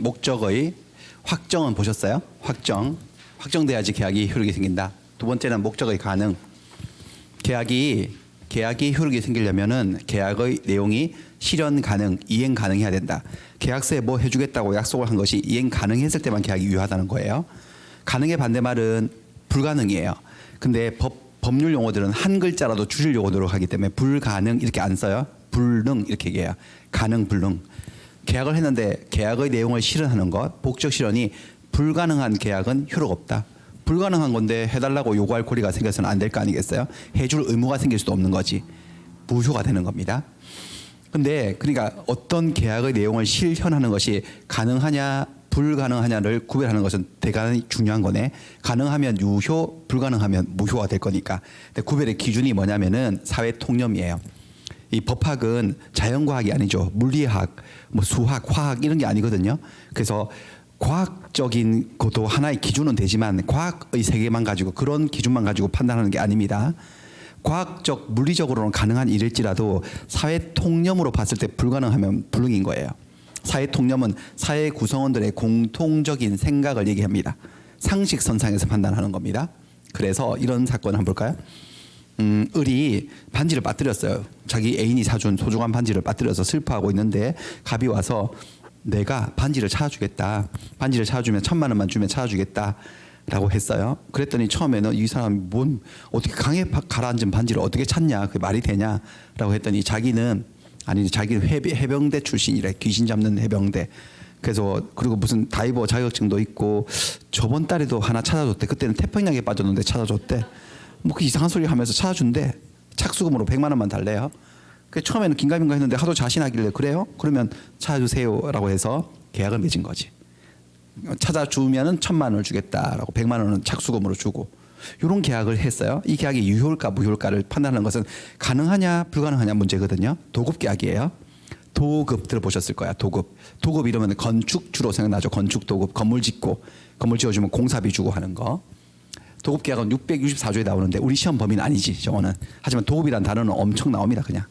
목적의 확정은 보셨어요? 확정돼야지 계약이 효력이 생긴다. 두 번째는 목적의 가능. 계약이 효력이 생기려면은 계약의 내용이 실현 가능, 이행 가능해야 된다. 계약서에 뭐 해주겠다고 약속을 한 것이 이행 가능했을 때만 계약이 유효하다는 거예요. 가능의 반대말은 불가능이에요. 근데 법률 용어들은 한 글자라도 줄이려고 노력하기 때문에 불가능 이렇게 안 써요. 불능 이렇게 얘기해요. 가능, 불능. 계약을 했는데 계약의 내용을 실현하는 것, 목적 실현이 불가능한 계약은 효력 없다. 불가능한 건데 해달라고 요구할 고리가 생겨서는 안 될 거 아니겠어요? 해줄 의무가 생길 수도 없는 거지. 무효가 되는 겁니다. 근데 그러니까 어떤 계약의 내용을 실현하는 것이 가능하냐 불가능하냐를 구별하는 것은 대단히 중요한 거네. 가능하면 유효, 불가능하면 무효가 될 거니까. 근데 구별의 기준이 뭐냐면은 사회 통념이에요. 이 법학은 자연과학이 아니죠. 물리학, 뭐 수학, 화학 이런 게 아니거든요. 그래서 과학적인 것도 하나의 기준은 되지만 과학의 세계만 가지고 그런 기준만 가지고 판단하는 게 아닙니다. 과학적, 물리적으로는 가능한 일일지라도 사회 통념으로 봤을 때 불가능하면 불능인 거예요. 사회 통념은 사회 구성원들의 공통적인 생각을 얘기합니다. 상식선상에서 판단하는 겁니다. 그래서 이런 사건 한번 볼까요? 을이 반지를 빠뜨렸어요. 자기 애인이 사준 소중한 반지를 빠뜨려서 슬퍼하고 있는데 갑이 와서 내가 반지를 찾아주겠다. 반지를 찾아주면 1,000,000원만 주면 찾아주겠다. 라고 했어요. 그랬더니 처음에는 이 사람이 어떻게 강에 가라앉은 반지를 어떻게 찾냐. 그게 말이 되냐. 라고 했더니 자기는 해병대 출신이래. 귀신 잡는 해병대. 그래서 그리고 무슨 다이버 자격증도 있고 저번 달에도 하나 찾아줬대. 그때는 태평양에 빠졌는데 찾아줬대. 뭐 그 이상한 소리 하면서 찾아준대. 착수금으로 1,000,000원만 달래요. 그 처음에는 긴가민가 했는데 하도 자신하길래 그래요? 그러면 찾아주세요라고 해서 계약을 맺은 거지. 찾아주면은 1,000,000원을 주겠다라고 1,000,000원은 착수금으로 주고 이런 계약을 했어요. 이 계약이 유효일까 무효일까를 판단하는 것은 가능하냐 불가능하냐 문제거든요. 도급 계약이에요. 도급 들어보셨을 거야. 도급 이러면 건축주로 생각나죠. 건축 도급. 건물 지어주면 공사비 주고 하는 거. 도급 계약은 664조에 나오는데 우리 시험 범위는 아니지 저거는. 하지만 도급이란 단어는 엄청 나옵니다. 그냥.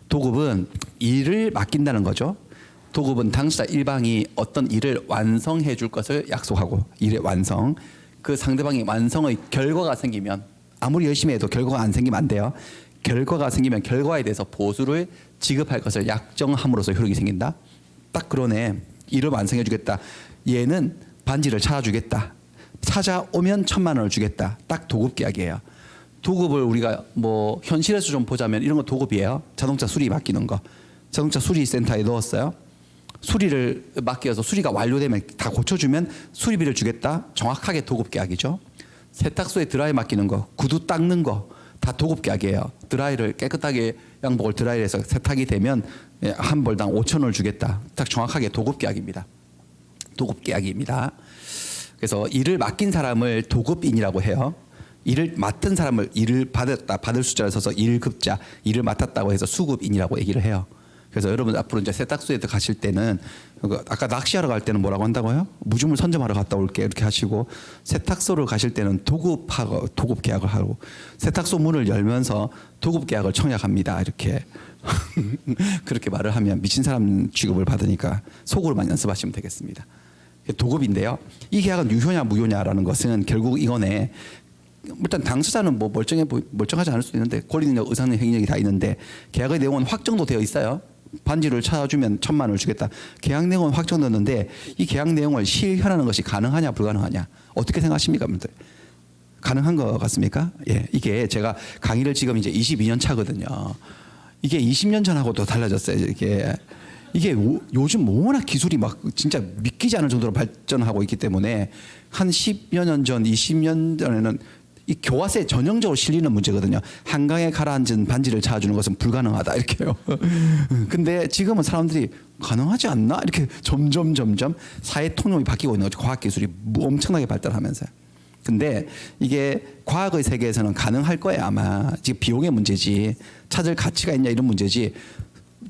도급은 일을 맡긴다는 거죠. 도급은 당사자 일방이 어떤 일을 완성해 줄 것을 약속하고 일의 완성. 그 상대방이 완성의 결과가 생기면 아무리 열심히 해도 결과가 안 생기면 안 돼요. 결과가 생기면 결과에 대해서 보수를 지급할 것을 약정함으로써 효력이 생긴다. 딱 그러네. 일을 완성해 주겠다. 얘는 반지를 찾아주겠다. 찾아오면 1,000,000원을 주겠다. 딱 도급 계약이에요. 도급을 우리가 뭐 현실에서 좀 보자면 이런 거 도급이에요. 자동차 수리 맡기는 거. 자동차 수리센터에 넣었어요. 수리를 맡겨서 수리가 완료되면 다 고쳐주면 수리비를 주겠다. 정확하게 도급 계약이죠. 세탁소에 드라이 맡기는 거, 구두 닦는 거 다 도급 계약이에요. 드라이를 깨끗하게 양복을 드라이해서 세탁이 되면 한 벌당 5,000원을 주겠다. 딱 정확하게 도급 계약입니다. 도급 계약입니다. 그래서 일을 맡긴 사람을 도급인이라고 해요. 일을 맡은 사람을 일을 받을 숫자를 써서 일급자, 일을 맡았다고 해서 수급인이라고 얘기를 해요. 그래서 여러분 앞으로 이제 세탁소에 가실 때는 아까 낚시하러 갈 때는 뭐라고 한다고요? 무주물 선점하러 갔다 올게 이렇게 하시고 세탁소를 가실 때는 도급 계약을 하고 세탁소 문을 열면서 도급 계약을 청약합니다 이렇게 그렇게 말을 하면 미친 사람 취급을 받으니까 속으로만 연습하시면 되겠습니다. 도급인데요. 이 계약은 유효냐 무효냐라는 것은 결국 이거네. 일단 당사자는 뭐 멀쩡하지 않을 수도 있는데 권리능력, 의사능, 행위력이 다 있는데 계약의 내용은 확정도 되어 있어요. 반지를 찾아주면 1,000,000원을 주겠다. 계약 내용은 확정됐는데 이 계약 내용을 실현하는 것이 가능하냐 불가능하냐 어떻게 생각하십니까, 분들? 가능한 것 같습니까? 예, 이게 제가 강의를 지금 이제 22년 차거든요. 이게 20년 전하고도 달라졌어요. 이게 요즘 워낙 기술이 막 진짜 믿기지 않을 정도로 발전하고 있기 때문에 한 10여 년 전, 20년 전에는 이 교과서에 전형적으로 실리는 문제거든요. 한강에 가라앉은 반지를 찾아주는 것은 불가능하다 이렇게요. 근데 지금은 사람들이 가능하지 않나 이렇게 점점 사회 통념이 바뀌고 있는 거죠. 과학 기술이 엄청나게 발달하면서. 근데 이게 과학의 세계에서는 가능할 거예요 아마. 지금 비용의 문제지 찾을 가치가 있냐 이런 문제지.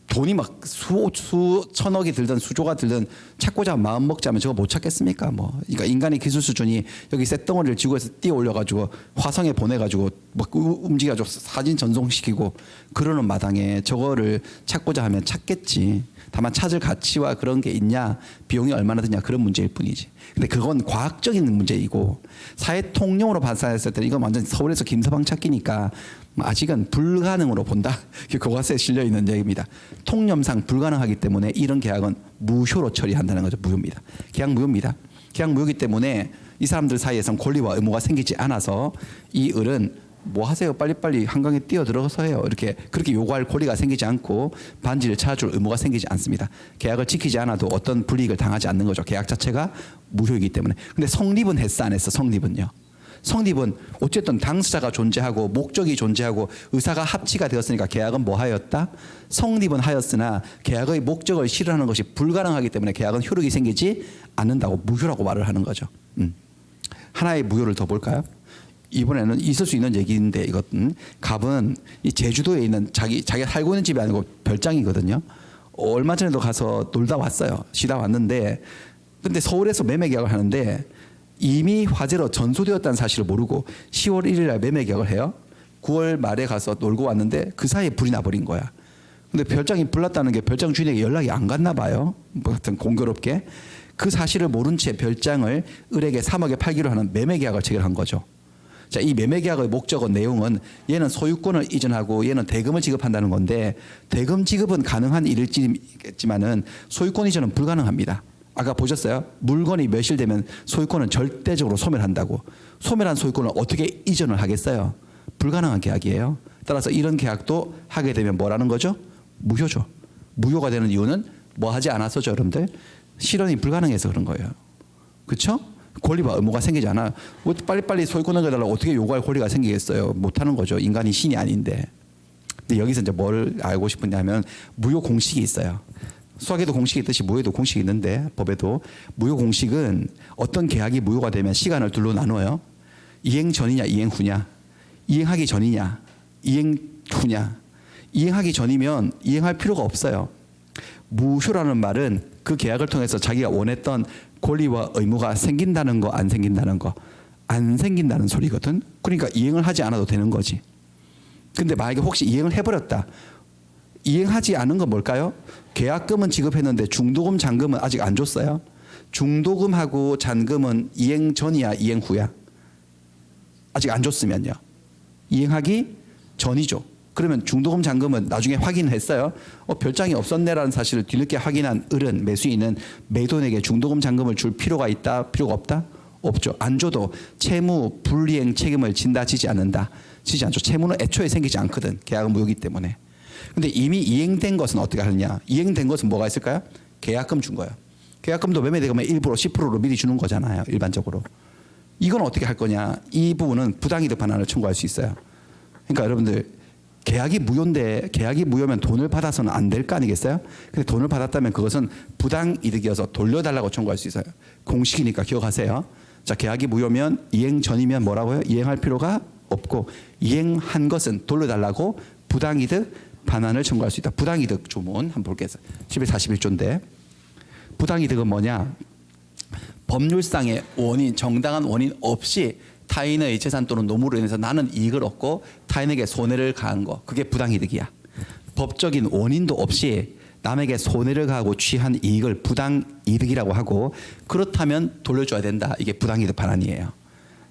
돈이 막 수천억이 들든 수조가 들든 찾고자 마음 먹자면 저거 못 찾겠습니까? 뭐, 그러니까 인간의 기술 수준이 여기 쇳덩어리를 지구에서 띄어 올려가지고 화성에 보내가지고 막 움직여가지고 사진 전송시키고 그러는 마당에 저거를 찾고자 하면 찾겠지. 다만 찾을 가치와 그런 게 있냐, 비용이 얼마나 드냐 그런 문제일 뿐이지. 근데 그건 과학적인 문제이고 사회 통념으로 판단했을 때는 이건 완전 서울에서 김서방 찾기니까 아직은 불가능으로 본다. 교과서에 실려 있는 얘기입니다. 통념상 불가능하기 때문에 이런 계약은 무효로 처리한다는 거죠. 무효입니다. 계약 무효입니다. 계약 무효이기 때문에 이 사람들 사이에선 권리와 의무가 생기지 않아서 이 을은 뭐 하세요? 빨리빨리 한강에 뛰어 들어가서 해요. 이렇게 그렇게 요구할 권리가 생기지 않고 반지를 찾아줄 의무가 생기지 않습니다. 계약을 지키지 않아도 어떤 불이익을 당하지 않는 거죠. 계약 자체가 무효이기 때문에. 근데 성립은 했어 안 했어? 성립은요. 성립은 어쨌든 당사자가 존재하고 목적이 존재하고 의사가 합치가 되었으니까 계약은 뭐 하였다? 성립은 하였으나 계약의 목적을 실현하는 것이 불가능하기 때문에 계약은 효력이 생기지 않는다고 무효라고 말을 하는 거죠. 하나의 무효를 더 볼까요? 이번에는 있을 수 있는 얘기인데 이것은 갑은 이 제주도에 있는 자기가 살고 있는 집이 아니고 별장이거든요. 얼마 전에도 가서 놀다 왔어요. 쉬다 왔는데 근데 서울에서 매매 계약을 하는데 이미 화재로 전소되었다는 사실을 모르고 10월 1일 날 매매 계약을 해요. 9월 말에 가서 놀고 왔는데 그 사이에 불이 나버린 거야. 근데 별장이 불났다는 게 별장 주인에게 연락이 안 갔나 봐요. 뭐 하여튼 공교롭게 그 사실을 모른 채 별장을 을에게 3억에 팔기로 하는 매매 계약을 체결한 거죠. 자, 이 매매 계약의 목적은 내용은 얘는 소유권을 이전하고 얘는 대금을 지급한다는 건데 대금 지급은 가능한 일일지만은 소유권 이전은 불가능합니다. 아까 보셨어요? 물건이 멸실되면 소유권은 절대적으로 소멸한다고. 소멸한 소유권을 어떻게 이전을 하겠어요? 불가능한 계약이에요. 따라서 이런 계약도 하게 되면 뭐라는 거죠? 무효죠. 무효가 되는 이유는 뭐 하지 않아서죠, 여러분들? 실현이 불가능해서 그런 거예요. 그렇죠? 권리와 의무가 생기지 않아. 빨리빨리 소유권을 내달라고 어떻게 요구할 권리가 생기겠어요? 못하는 거죠. 인간이 신이 아닌데. 근데 여기서 이제 뭘 알고 싶으냐면 무효 공식이 있어요. 수학에도 공식이 있듯이 무효에도 공식이 있는데 법에도 무효 공식은 어떤 계약이 무효가 되면 시간을 둘로 나눠요. 이행 전이냐 이행 후냐. 이행하기 전이냐 이행 후냐. 이행하기 전이면 이행할 필요가 없어요. 무효라는 말은 그 계약을 통해서 자기가 원했던 권리와 의무가 생긴다는 거 안 생긴다는 거 안 생긴다는 소리거든. 그러니까 이행을 하지 않아도 되는 거지. 근데 만약에 혹시 이행을 해버렸다. 이행하지 않은 건 뭘까요? 계약금은 지급했는데 중도금 잔금은 아직 안 줬어요. 중도금하고 잔금은 이행 전이야 이행 후야? 아직 안 줬으면요. 이행하기 전이죠. 그러면 중도금 잔금은 나중에 확인했어요. 별장이 없었네라는 사실을 뒤늦게 확인한 을은 매수인은 매도인에게 중도금 잔금을 줄 필요가 있다? 필요가 없다? 없죠. 안 줘도 채무 불이행 책임을 진다 지지 않는다. 지지 않죠. 채무는 애초에 생기지 않거든. 계약은 무효이기 때문에. 근데 이미 이행된 것은 어떻게 하느냐? 이행된 것은 뭐가 있을까요? 계약금 준 거예요. 계약금도 매매대금의 일부로 10%로 미리 주는 거잖아요. 일반적으로. 이건 어떻게 할 거냐? 이 부분은 부당이득 반환을 청구할 수 있어요. 그러니까 여러분들 계약이 무효인데 계약이 무효면 돈을 받아서는 안 될 거 아니겠어요? 근데 돈을 받았다면 그것은 부당이득이어서 돌려달라고 청구할 수 있어요. 공식이니까 기억하세요. 자, 계약이 무효면 이행 전이면 뭐라고요? 이행할 필요가 없고 이행한 것은 돌려달라고 부당이득 반환을 청구할 수 있다. 부당이득 조문 한번 볼게요. 1141조인데 부당이득은 뭐냐? 법률상의 원인, 정당한 원인 없이 타인의 재산 또는 노무로 인해서 나는 이익을 얻고 타인에게 손해를 가한 거. 그게 부당이득이야. 법적인 원인도 없이 남에게 손해를 가하고 취한 이익을 부당이득이라고 하고 그렇다면 돌려줘야 된다. 이게 부당이득 반환이에요.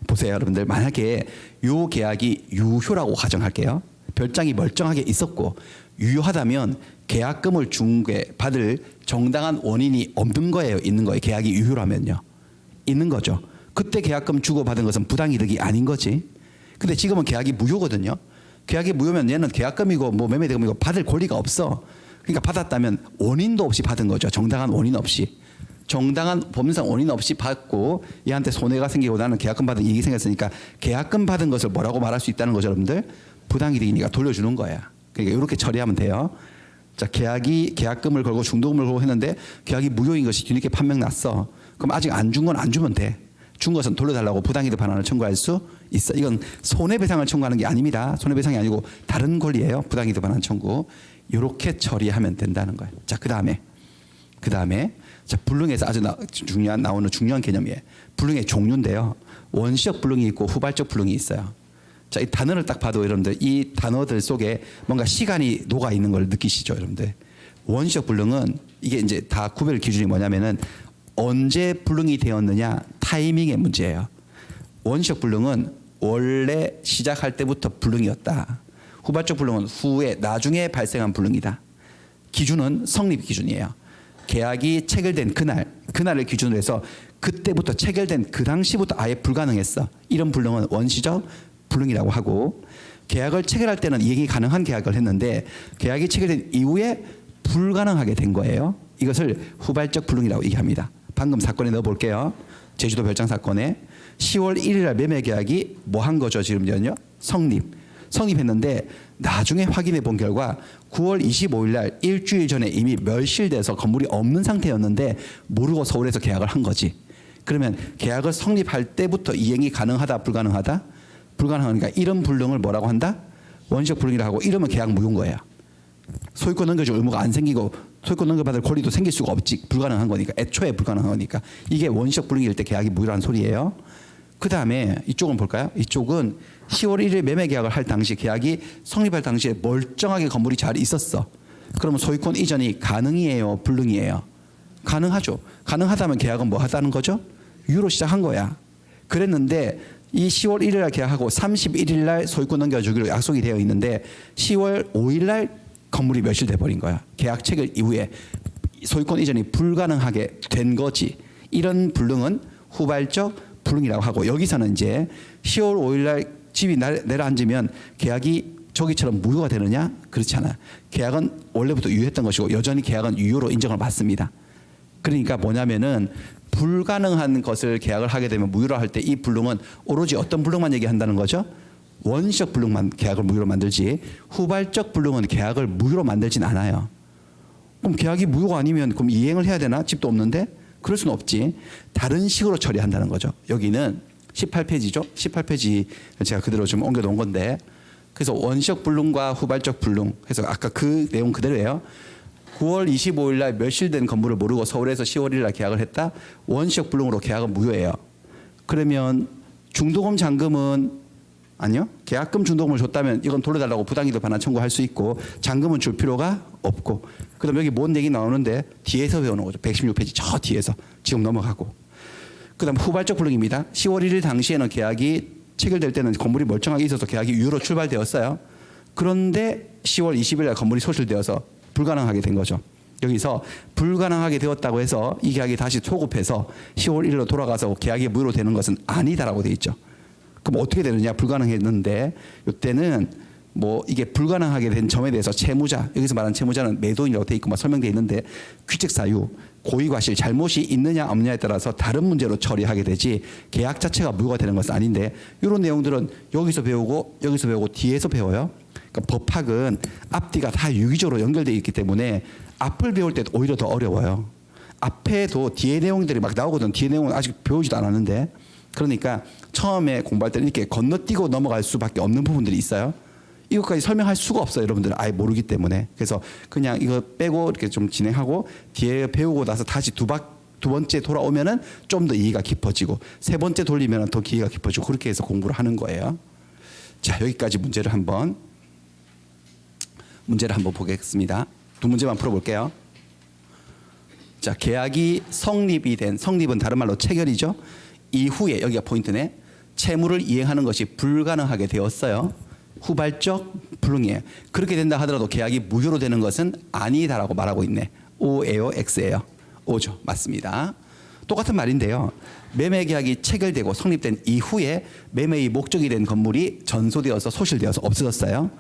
보세요, 여러분들. 만약에 요 계약이 유효라고 가정할게요. 별장이 멀쩡하게 있었고 유효하다면 계약금을 준 게 받을 정당한 원인이 없는 거예요. 있는 거예요. 계약이 유효라면요. 있는 거죠. 그때 계약금 주고 받은 것은 부당이득이 아닌 거지. 근데 지금은 계약이 무효거든요. 계약이 무효면 얘는 계약금이고 뭐 매매대금이고 받을 권리가 없어. 그러니까 받았다면 원인도 없이 받은 거죠. 정당한 원인 없이. 정당한 법률상 원인 없이 받고 얘한테 손해가 생기고 나는 계약금 받은 이익이 생겼으니까 계약금 받은 것을 뭐라고 말할 수 있다는 거죠, 여러분들. 부당이득이니까 돌려주는 거야. 그러니까 이렇게 처리하면 돼요. 자, 계약금을 걸고 중도금을 걸고 했는데 계약이 무효인 것이 뒤늦게 판명 났어. 그럼 아직 안 준 건 안 주면 돼. 준 것은 돌려달라고 부당이득 반환을 청구할 수 있어. 이건 손해배상을 청구하는 게 아닙니다. 손해배상이 아니고 다른 권리예요. 부당이득 반환 청구. 이렇게 처리하면 된다는 거예요. 자, 그 다음에 자, 불능에서 아주 나오는 중요한 개념이에요. 불능의 종류인데요. 원시적 불능이 있고 후발적 불능이 있어요. 자, 이 단어를 딱 봐도 여러분들 이 단어들 속에 뭔가 시간이 녹아 있는 걸 느끼시죠, 여러분들. 원시적 불능은 이게 이제 다 구별 기준이 뭐냐면은 언제 불능이 되었느냐 타이밍의 문제예요. 원시적 불능은 원래 시작할 때부터 불능이었다. 후발적 불능은 후에 나중에 발생한 불능이다. 기준은 성립 기준이에요. 계약이 체결된 그날을 기준으로 해서 그때부터 체결된 그 당시부터 아예 불가능했어. 이런 불능은 원시적 불능이라고 하고, 계약을 체결할 때는 이행이 가능한 계약을 했는데 계약이 체결된 이후에 불가능하게 된 거예요. 이것을 후발적 불능이라고 얘기합니다. 방금 사건에 넣어볼게요. 제주도 별장 사건에 10월 1일 날 매매 계약이 뭐 한 거죠? 지금요? 성립했는데 나중에 확인해 본 결과 9월 25일 날 일주일 전에 이미 멸실돼서 건물이 없는 상태였는데 모르고 서울에서 계약을 한 거지. 그러면 계약을 성립할 때부터 이행이 가능하다 불가능하다? 불가능하니까 이런 불능을 뭐라고 한다? 원시적 불능이라고 하고, 이러면 계약 무효인 거예요. 소유권 넘겨줄 의무가 안 생기고 소유권 넘겨받을 권리도 생길 수가 없지. 불가능한 거니까. 애초에 불가능한 거니까. 이게 원시적 불능일 때 계약이 무효라는 소리예요. 그 다음에 이쪽은 볼까요? 이쪽은 10월 1일 매매 계약을 할 당시, 계약이 성립할 당시에 멀쩡하게 건물이 잘 있었어. 그러면 소유권 이전이 가능이에요? 불능이에요? 가능하죠. 가능하다면 계약은 뭐 하다는 거죠? 유효로 시작한 거야. 그랬는데 이 10월 1일 날 계약하고 31일 날 소유권 넘겨주기로 약속이 되어 있는데 10월 5일 날 건물이 멸실돼 버린 거야. 계약 체결 이후에 소유권 이전이 불가능하게 된 거지. 이런 불능은 후발적 불능이라고 하고, 여기서는 이제 10월 5일 날 집이 내려앉으면 계약이 저기처럼 무효가 되느냐? 그렇지 않아요. 계약은 원래부터 유효했던 것이고 여전히 계약은 유효로 인정을 받습니다. 그러니까 뭐냐면은 불가능한 것을 계약을 하게 되면 무효로 할 때 이 불능은 오로지 어떤 불능만 얘기한다는 거죠? 원시적 불능만 계약을 무효로 만들지, 후발적 불능은 계약을 무효로 만들진 않아요. 그럼 계약이 무효가 아니면 그럼 이행을 해야 되나? 집도 없는데? 그럴 수는 없지. 다른 식으로 처리한다는 거죠. 여기는 18페이지죠. 18페이지 제가 그대로 좀 옮겨놓은 건데, 그래서 원시적 불능과 후발적 불능 해서 아까 그 내용 그대로예요. 9월 25일 날 멸실된 건물을 모르고 서울에서 10월 1일 날 계약을 했다. 원시적 불능으로 계약은 무효예요. 그러면 중도금 잔금은 아니요. 계약금 중도금을 줬다면 이건 돌려달라고 부당이득 반환 청구할 수 있고, 잔금은 줄 필요가 없고. 그다음 여기 뭔 얘기 나오는데 뒤에서 배우는 거죠. 116페이지 저 뒤에서 지금 넘어가고. 그다음 후발적 불능입니다. 10월 1일 당시에는 계약이 체결될 때는 건물이 멀쩡하게 있어서 계약이 유효로 출발되었어요. 그런데 10월 20일 날 건물이 소실되어서 불가능하게 된 거죠. 여기서 불가능하게 되었다고 해서 이 계약이 다시 소급해서 10월 1일로 돌아가서 계약이 무효로 되는 것은 아니다라고 돼 있죠. 그럼 어떻게 되느냐? 불가능했는데 이때는 뭐 이게 불가능하게 된 점에 대해서 채무자, 여기서 말하는 채무자는 매도인이라고 돼 있고 막 설명돼 있는데, 규칙 사유, 고의과실, 잘못이 있느냐 없느냐에 따라서 다른 문제로 처리하게 되지 계약 자체가 무효가 되는 것은 아닌데, 이런 내용들은 여기서 배우고 뒤에서 배워요. 그러니까 법학은 앞뒤가 다 유기적으로 연결되어 있기 때문에 앞을 배울 때 오히려 더 어려워요. 앞에도 뒤에 내용들이 막 나오거든. 뒤에 내용은 아직 배우지도 않았는데. 그러니까 처음에 공부할 때는 이렇게 건너뛰고 넘어갈 수밖에 없는 부분들이 있어요. 이것까지 설명할 수가 없어요. 여러분들은 아예 모르기 때문에. 그래서 그냥 이거 빼고 이렇게 좀 진행하고 뒤에 배우고 나서 다시 두 번째 돌아오면은 좀 더 이해가 깊어지고, 세 번째 돌리면은 더 이해가 깊어지고, 그렇게 해서 공부를 하는 거예요. 자, 여기까지 문제를 한번 보겠습니다. 두 문제만 풀어볼게요. 자, 계약이 성립은 다른 말로 체결이죠. 이후에 여기가 포인트네. 채무를 이행하는 것이 불가능하게 되었어요. 후발적 불능이에요. 그렇게 된다 하더라도 계약이 무효로 되는 것은 아니다라고 말하고 있네. O예요, X예요? O죠. 맞습니다. 똑같은 말인데요. 매매 계약이 체결되고 성립된 이후에 매매의 목적이 된 건물이 전소되어서 소실되어서 없어졌어요.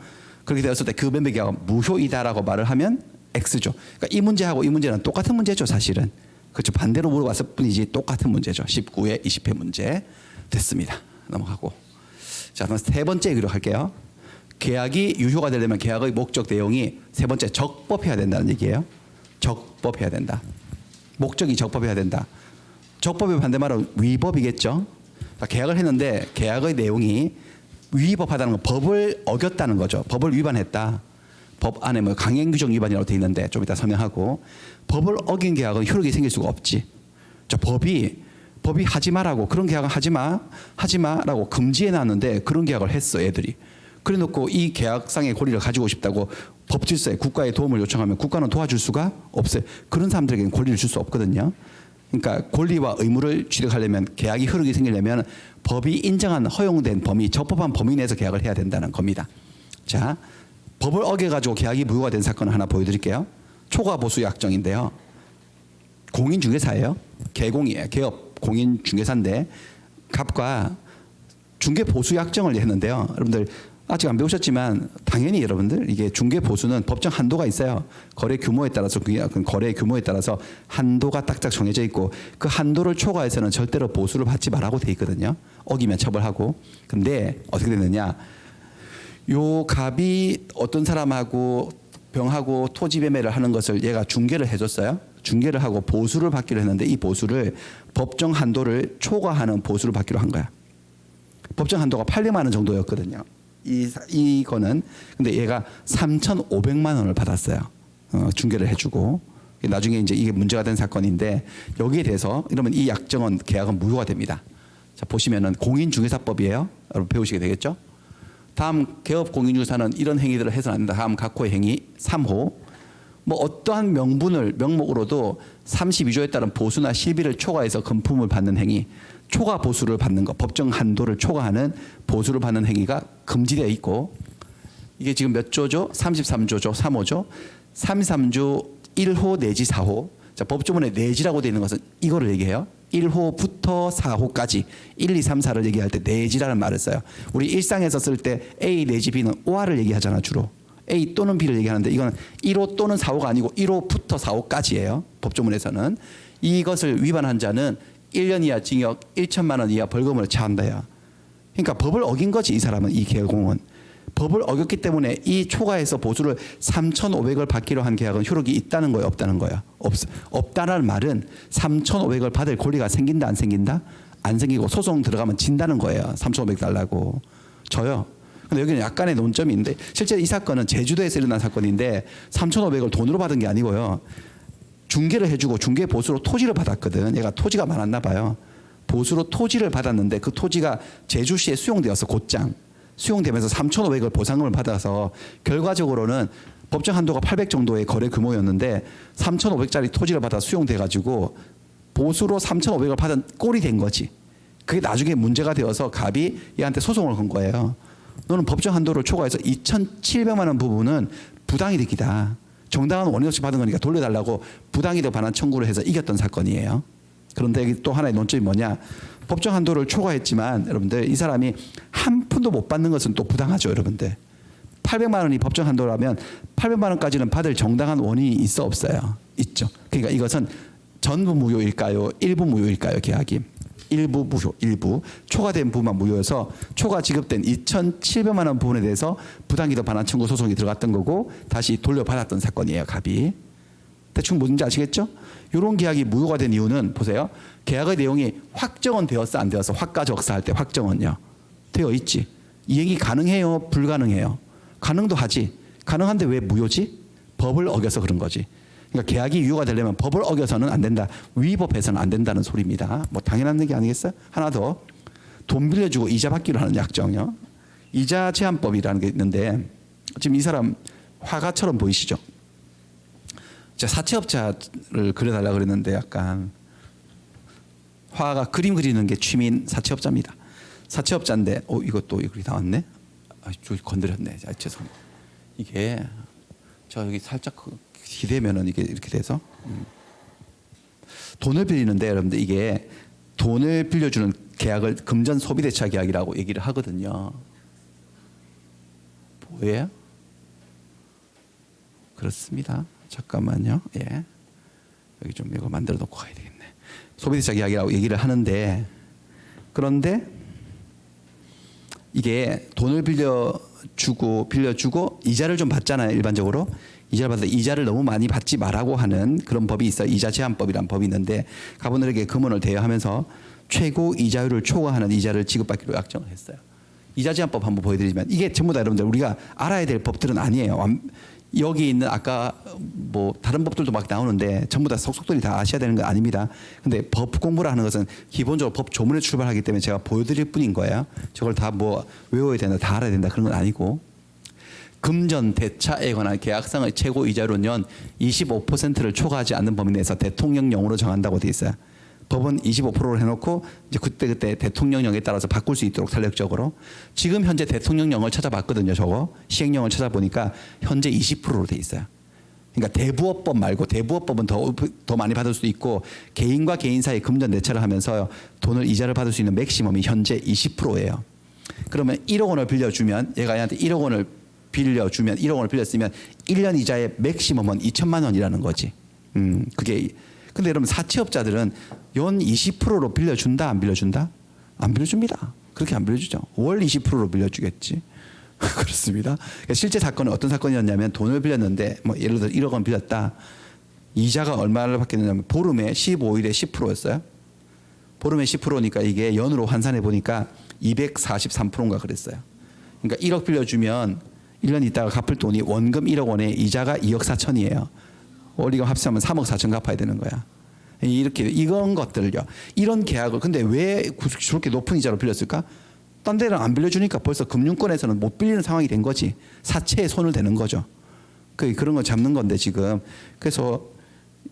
그렇게 되었을 때 그 매매 계약은 무효이다라고 말을 하면 X죠. 그러니까 이 문제하고 이 문제는 똑같은 문제죠, 사실은. 그렇죠. 반대로 물어봤을 뿐이지 똑같은 문제죠. 19회 20회 문제 됐습니다. 넘어가고. 자, 그럼 세 번째 기록할게요. 계약이 유효가 되려면 계약의 목적 내용이 세 번째 적법해야 된다는 얘기예요. 적법해야 된다. 목적이 적법해야 된다. 적법의 반대말은 위법이겠죠. 그러니까 계약을 했는데 계약의 내용이 위법하다는 건 법을 어겼다는 거죠. 법을 위반했다. 법 안에 뭐 강행규정 위반이라고 되어 있는데 좀 이따 설명하고, 법을 어긴 계약은 효력이 생길 수가 없지. 저 법이 하지 마라고, 그런 계약은 하지 마라고 금지해 놨는데 그런 계약을 했어, 애들이. 그래 놓고 이 계약상의 권리를 가지고 싶다고 법 질서에 국가의 도움을 요청하면 국가는 도와줄 수가 없어요. 그런 사람들에게는 권리를 줄 수 없거든요. 그러니까 권리와 의무를 취득하려면 계약이 흐르게 생기려면 법이 인정한 허용된 범위, 적법한 범위 내에서 계약을 해야 된다는 겁니다. 자, 법을 어겨가지고 계약이 무효가 된 사건을 하나 보여드릴게요. 초과보수 약정인데요. 공인중개사예요. 개공이에요. 개업 공인중개사인데 갑과 중개보수약정을 했는데요. 여러분들 아직 안 배우셨지만 당연히 여러분들 이게 중개보수는 법정 한도가 있어요. 거래 규모에 따라서 거래 규모에 따라서 한도가 딱딱 정해져 있고 그 한도를 초과해서는 절대로 보수를 받지 말라고 돼 있거든요. 어기면 처벌하고. 근데 어떻게 됐느냐? 요 갑이 어떤 사람하고 병하고 토지 매매를 하는 것을 얘가 중개를 해줬어요. 중개를 하고 보수를 받기로 했는데 이 보수를 법정 한도를 초과하는 보수를 받기로 한 거야. 법정 한도가 800만 원 정도였거든요. 이거는 근데 얘가 3,500만 원을 받았어요. 중개를 해주고 나중에 이제 이게 문제가 된 사건인데 여기에 대해서 이러면 이 약정은 계약은 무효가 됩니다. 자 보시면은 공인중개사법이에요. 여러분 배우시게 되겠죠? 다음 개업 공인중개사는 이런 행위들을 해서는 안 된다. 다음 각호의 행위 3호. 뭐 어떠한 명목으로도 32조에 따른 보수나 실비를 초과해서 금품을 받는 행위, 초과 보수를 받는 것, 법정 한도를 초과하는 보수를 받는 행위가 금지되어 있고 이게 지금 몇 조죠? 33조죠, 3호죠. 33조 1호 내지 4호. 자, 법조문에 내지라고 되어 있는 것은 이거를 얘기해요. 1호부터 4호까지 1, 2, 3, 4를 얘기할 때 내지라는 말을 써요. 우리 일상에서 쓸 때 A 내지 B는 오화를 얘기하잖아 주로. A 또는 B를 얘기하는데 이건 1호 또는 4호가 아니고 1호부터 4호까지예요. 법조문에서는. 이것을 위반한 자는 1년 이하 징역 1천만 원 이하 벌금을 처한다요. 그러니까 법을 어긴 거지 이 사람은 이 개공은. 법을 어겼기 때문에 이 초과해서 보수를 3,500을 받기로 한 계약은 효력이 있다는 거예요, 없다는 거예요? 없다는 말은 3,500을 받을 권리가 생긴다, 안 생긴다? 안 생기고 소송 들어가면 진다는 거예요. 3,500 달라고. 저요. 근데 여기는 약간의 논점이 있는데 실제 이 사건은 제주도에서 일어난 사건인데 3,500을 돈으로 받은 게 아니고요. 중개를 해주고 중개 보수로 토지를 받았거든. 얘가 토지가 많았나 봐요. 보수로 토지를 받았는데 그 토지가 제주시에 수용되어서 곧장 수용되면서 3,500을 보상금을 받아서 결과적으로는 법정 한도가 800 정도의 거래 규모였는데 3,500짜리 토지를 받아 수용돼 가지고 보수로 3,500을 받은 꼴이 된 거지. 그게 나중에 문제가 되어서 갑이 얘한테 소송을 건 거예요. 너는 법정 한도를 초과해서 2,700만 원 부분은 부당이득이다. 정당한 원인 없이 받은 거니까 돌려달라고 부당이득 반환 청구를 해서 이겼던 사건이에요. 그런데 여기 또 하나의 논점이 뭐냐? 법정 한도를 초과했지만 여러분들 이 사람이 한 푼도 못 받는 것은 또 부당하죠, 여러분들. 800만 원이 법정 한도라면 800만 원까지는 받을 정당한 원인이 있어 없어요? 있죠. 그러니까 이것은 전부 무효일까요? 일부 무효일까요? 계약이 일부 무효, 일부 초과된 부분만 무효여서 초과 지급된 2,700만 원 부분에 대해서 부당이득 반환 청구 소송이 들어갔던 거고 다시 돌려받았던 사건이에요, 갑이. 대충 뭔지 아시겠죠? 이런 계약이 무효가 된 이유는 보세요. 계약의 내용이 확정은 되었어 안 되었어? 확가적사 할 때 확정은요. 되어 있지. 이행이 가능해요? 불가능해요? 가능도 하지. 가능한데 왜 무효지? 법을 어겨서 그런 거지. 그러니까 계약이 유효가 되려면 법을 어겨서는 안 된다. 위법해서는 안 된다는 소리입니다. 뭐 당연한 얘기 아니겠어요? 하나 더. 돈 빌려주고 이자 받기로 하는 약정요. 이자 제한법이라는 게 있는데 지금 이 사람 화가처럼 보이시죠? 제가 사채업자를 그려달라고 그랬는데 약간 화가 그림 그리는 게 취미인 사채업자입니다. 사채업자인데 이것도 이글이 나왔네. 저기 건드렸네. 죄송합니다. 이게 저 여기 살짝 기대면은 이게 이렇게 돼서 돈을 빌리는데 여러분들 이게 돈을 빌려주는 계약을 금전 소비대차 계약이라고 얘기를 하거든요. 뭐예요? 그렇습니다. 잠깐만요. 예. 여기 좀 이거 만들어 놓고 가야 되겠네. 소비대차 계약이라고 얘기를 하는데 그런데 이게 돈을 빌려주고 이자를 좀 받잖아요. 일반적으로. 이자를 받을 때 이자를 너무 많이 받지 말라고 하는 그런 법이 있어요. 이자 제한법이라는 법이 있는데 가분들에게 금원을 대여하면서 최고 이자율을 초과하는 이자를 지급받기로 약정을 했어요. 이자 제한법 한번 보여드리면 이게 전부 다 여러분들 우리가 알아야 될 법들은 아니에요. 여기 있는 아까 뭐 다른 법들도 막 나오는데 전부 다 속속들이 다 아셔야 되는 건 아닙니다. 근데 법 공부를 하는 것은 기본적으로 법 조문에 출발하기 때문에 제가 보여드릴 뿐인 거예요. 저걸 다 뭐 외워야 된다, 다 알아야 된다 그런 건 아니고 금전 대차에 관한 계약상의 최고 이자율은 25%를 초과하지 않는 범위 내에서 대통령령으로 정한다고 돼 있어요. 법은 25%를 해놓고 이제 그때 대통령령에 따라서 바꿀 수 있도록 탄력적으로. 지금 현재 대통령령을 찾아봤거든요. 저거 시행령을 찾아보니까 현재 20%로 돼 있어요. 그러니까 대부업법 말고, 대부업법은 더 많이 받을 수도 있고, 개인과 개인 사이 금전 대차를 하면서 돈을 이자를 받을 수 있는 맥시멈이 현재 20%예요. 그러면 1억 원을 빌려주면, 얘가 얘한테 1억 원을 빌려주면, 1억 원을 빌렸으면 1년 이자의 맥시멈은 2천만 원이라는 거지. 그게. 근데 여러분, 사채업자들은 연 20%로 빌려준다, 안 빌려준다? 안 빌려줍니다. 그렇게 안 빌려주죠. 월 20%로 빌려주겠지. 그렇습니다. 그러니까 실제 사건은 어떤 사건이었냐면, 돈을 빌렸는데 뭐 예를 들어 1억 원 빌렸다. 이자가 얼마를 받겠느냐면 보름에 15일에 10%였어요. 보름에 10%니까 이게 연으로 환산해 보니까 243%인가 그랬어요. 그러니까 1억 빌려주면 1년 있다가 갚을 돈이 원금 1억 원에 이자가 2억 4천이에요. 원리금 합치면 3억 4천 갚아야 되는 거야. 이렇게 이런 것들요. 이런 계약을 근데 왜 저렇게 높은 이자로 빌렸을까? 딴 데는 안 빌려주니까 벌써 금융권에서는 못 빌리는 상황이 된 거지. 사채에 손을 대는 거죠. 그런 거 잡는 건데 지금. 그래서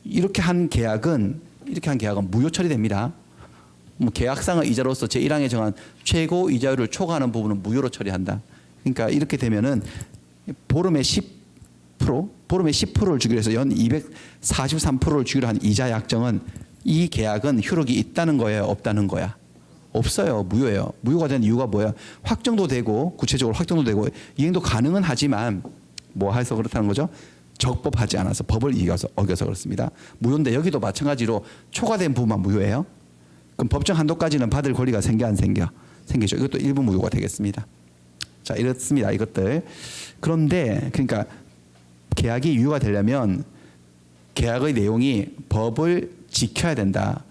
이렇게 한 계약은 무효 처리됩니다. 뭐 계약상의 이자로서 제1항에 정한 최고 이자율을 초과하는 부분은 무효로 처리한다. 그러니까 이렇게 되면은 보름에 10%를 주기로 해서 연 243%를 주기로 한 이자 약정은, 이 계약은 효력이 있다는 거예요, 없다는 거야? 없어요. 무효예요. 무효가 된 이유가 뭐야? 확정도 되고, 구체적으로 확정도 되고 이행도 가능은 하지만 뭐 해서 그렇다는 거죠? 적법하지 않아서, 법을 어겨서 그렇습니다. 무효인데 여기도 마찬가지로 초과된 부분만 무효예요. 그럼 법정 한도까지는 받을 권리가 생겨 안 생겨? 생기죠. 이것도 일부 무효가 되겠습니다. 자, 이렇습니다. 이것들. 그런데 그러니까 계약이 유효가 되려면 계약의 내용이 법을 지켜야 된다.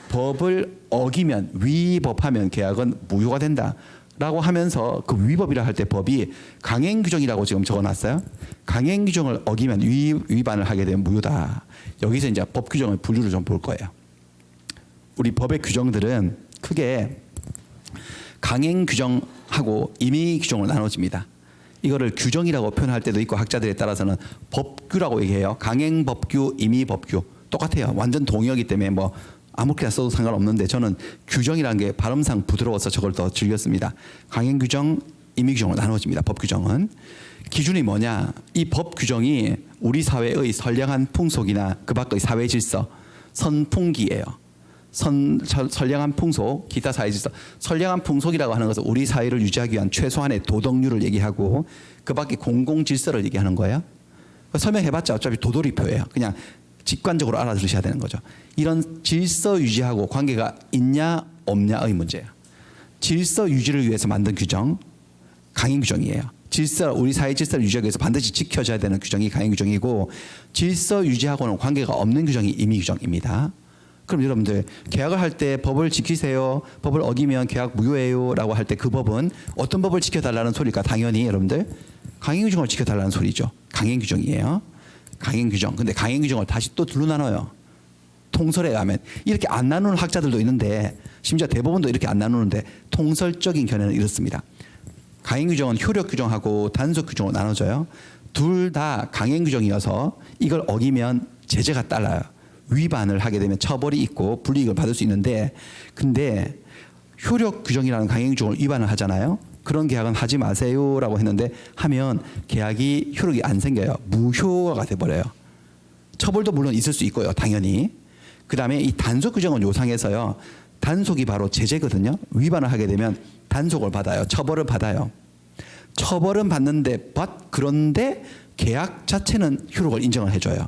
법을 어기면, 위법하면 계약은 무효가 된다라고 하면서, 그 위법이라 할 때 법이 강행규정이라고 지금 적어놨어요. 강행규정을 어기면, 위반을 하게 되면 무효다. 여기서 이제 법 규정의 분류를 좀 볼 거예요. 우리 법의 규정들은 크게 강행규정하고 임의규정을 나눠집니다. 이거를 규정이라고 표현할 때도 있고, 학자들에 따라서는 법규라고 얘기해요. 강행법규, 임의법규 똑같아요. 완전 동의어기 때문에 뭐 아무렇게나 써도 상관없는데, 저는 규정이라는 게 발음상 부드러워서 저걸 더 즐겼습니다. 강행규정, 임의규정으로 나눠집니다. 법규정은. 기준이 뭐냐? 이 법규정이 우리 사회의 선량한 풍속이나 그 밖의 사회 질서, 선풍기예요. 선량한 풍속, 기타 사회 질서. 선량한 풍속이라고 하는 것은 우리 사회를 유지하기 위한 최소한의 도덕률을 얘기하고, 그 밖에 공공 질서를 얘기하는 거예요. 설명해봤자 어차피 도돌이표예요. 그냥 직관적으로 알아들으셔야 되는 거죠. 이런 질서 유지하고 관계가 있냐 없냐의 문제예요. 질서 유지를 위해서 만든 규정, 강행규정이에요. 우리 사회 질서를 유지하기 위해서 반드시 지켜져야 되는 규정이 강행규정이고, 질서 유지하고는 관계가 없는 규정이 임의규정입니다. 그럼 여러분들, 계약을 할 때 법을 지키세요, 법을 어기면 계약 무효예요 라고 할 때 그 법은 어떤 법을 지켜달라는 소리일까? 당연히 여러분들 강행규정을 지켜달라는 소리죠. 강행규정이에요. 강행규정. 근데 강행규정을 다시 또 둘로 나눠요. 통설에 가면 이렇게 안 나누는 학자들도 있는데, 심지어 대법원도 이렇게 안 나누는데, 통설적인 견해는 이렇습니다. 강행규정은 효력규정하고 단속규정으로 나눠져요. 둘 다 강행규정이어서 이걸 어기면 제재가 따라요. 위반을 하게 되면 처벌이 있고 불이익을 받을 수 있는데, 근데 효력규정이라는 강행규정을 위반을 하잖아요. 그런 계약은 하지 마세요라고 했는데, 하면 계약이 효력이 안 생겨요. 무효가 돼버려요. 처벌도 물론 있을 수 있고요, 당연히. 그 다음에 이 단속 규정은 요상해서요, 단속이 바로 제재거든요. 위반을 하게 되면 단속을 받아요. 처벌을 받아요. 처벌은 받는데, 그런데 계약 자체는 효력을 인정을 해줘요.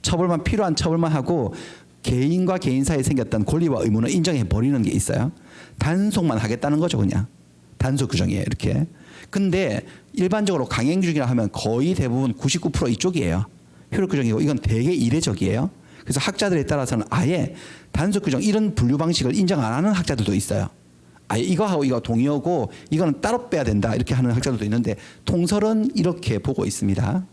처벌만, 필요한 처벌만 하고 개인과 개인 사이에 생겼던 권리와 의무는 인정해 버리는 게 있어요. 단속만 하겠다는 거죠, 그냥. 단속 규정이에요, 이렇게. 근데 일반적으로 강행규정이라 하면 거의 대부분 99% 이쪽이에요. 효력 규정이고, 이건 되게 이례적이에요. 그래서 학자들에 따라서는 아예 단속 규정 이런 분류 방식을 인정 안 하는 학자들도 있어요. 아예 이거하고 이거 동의어고 이거는 따로 빼야 된다, 이렇게 하는 학자들도 있는데, 통설은 이렇게 보고 있습니다.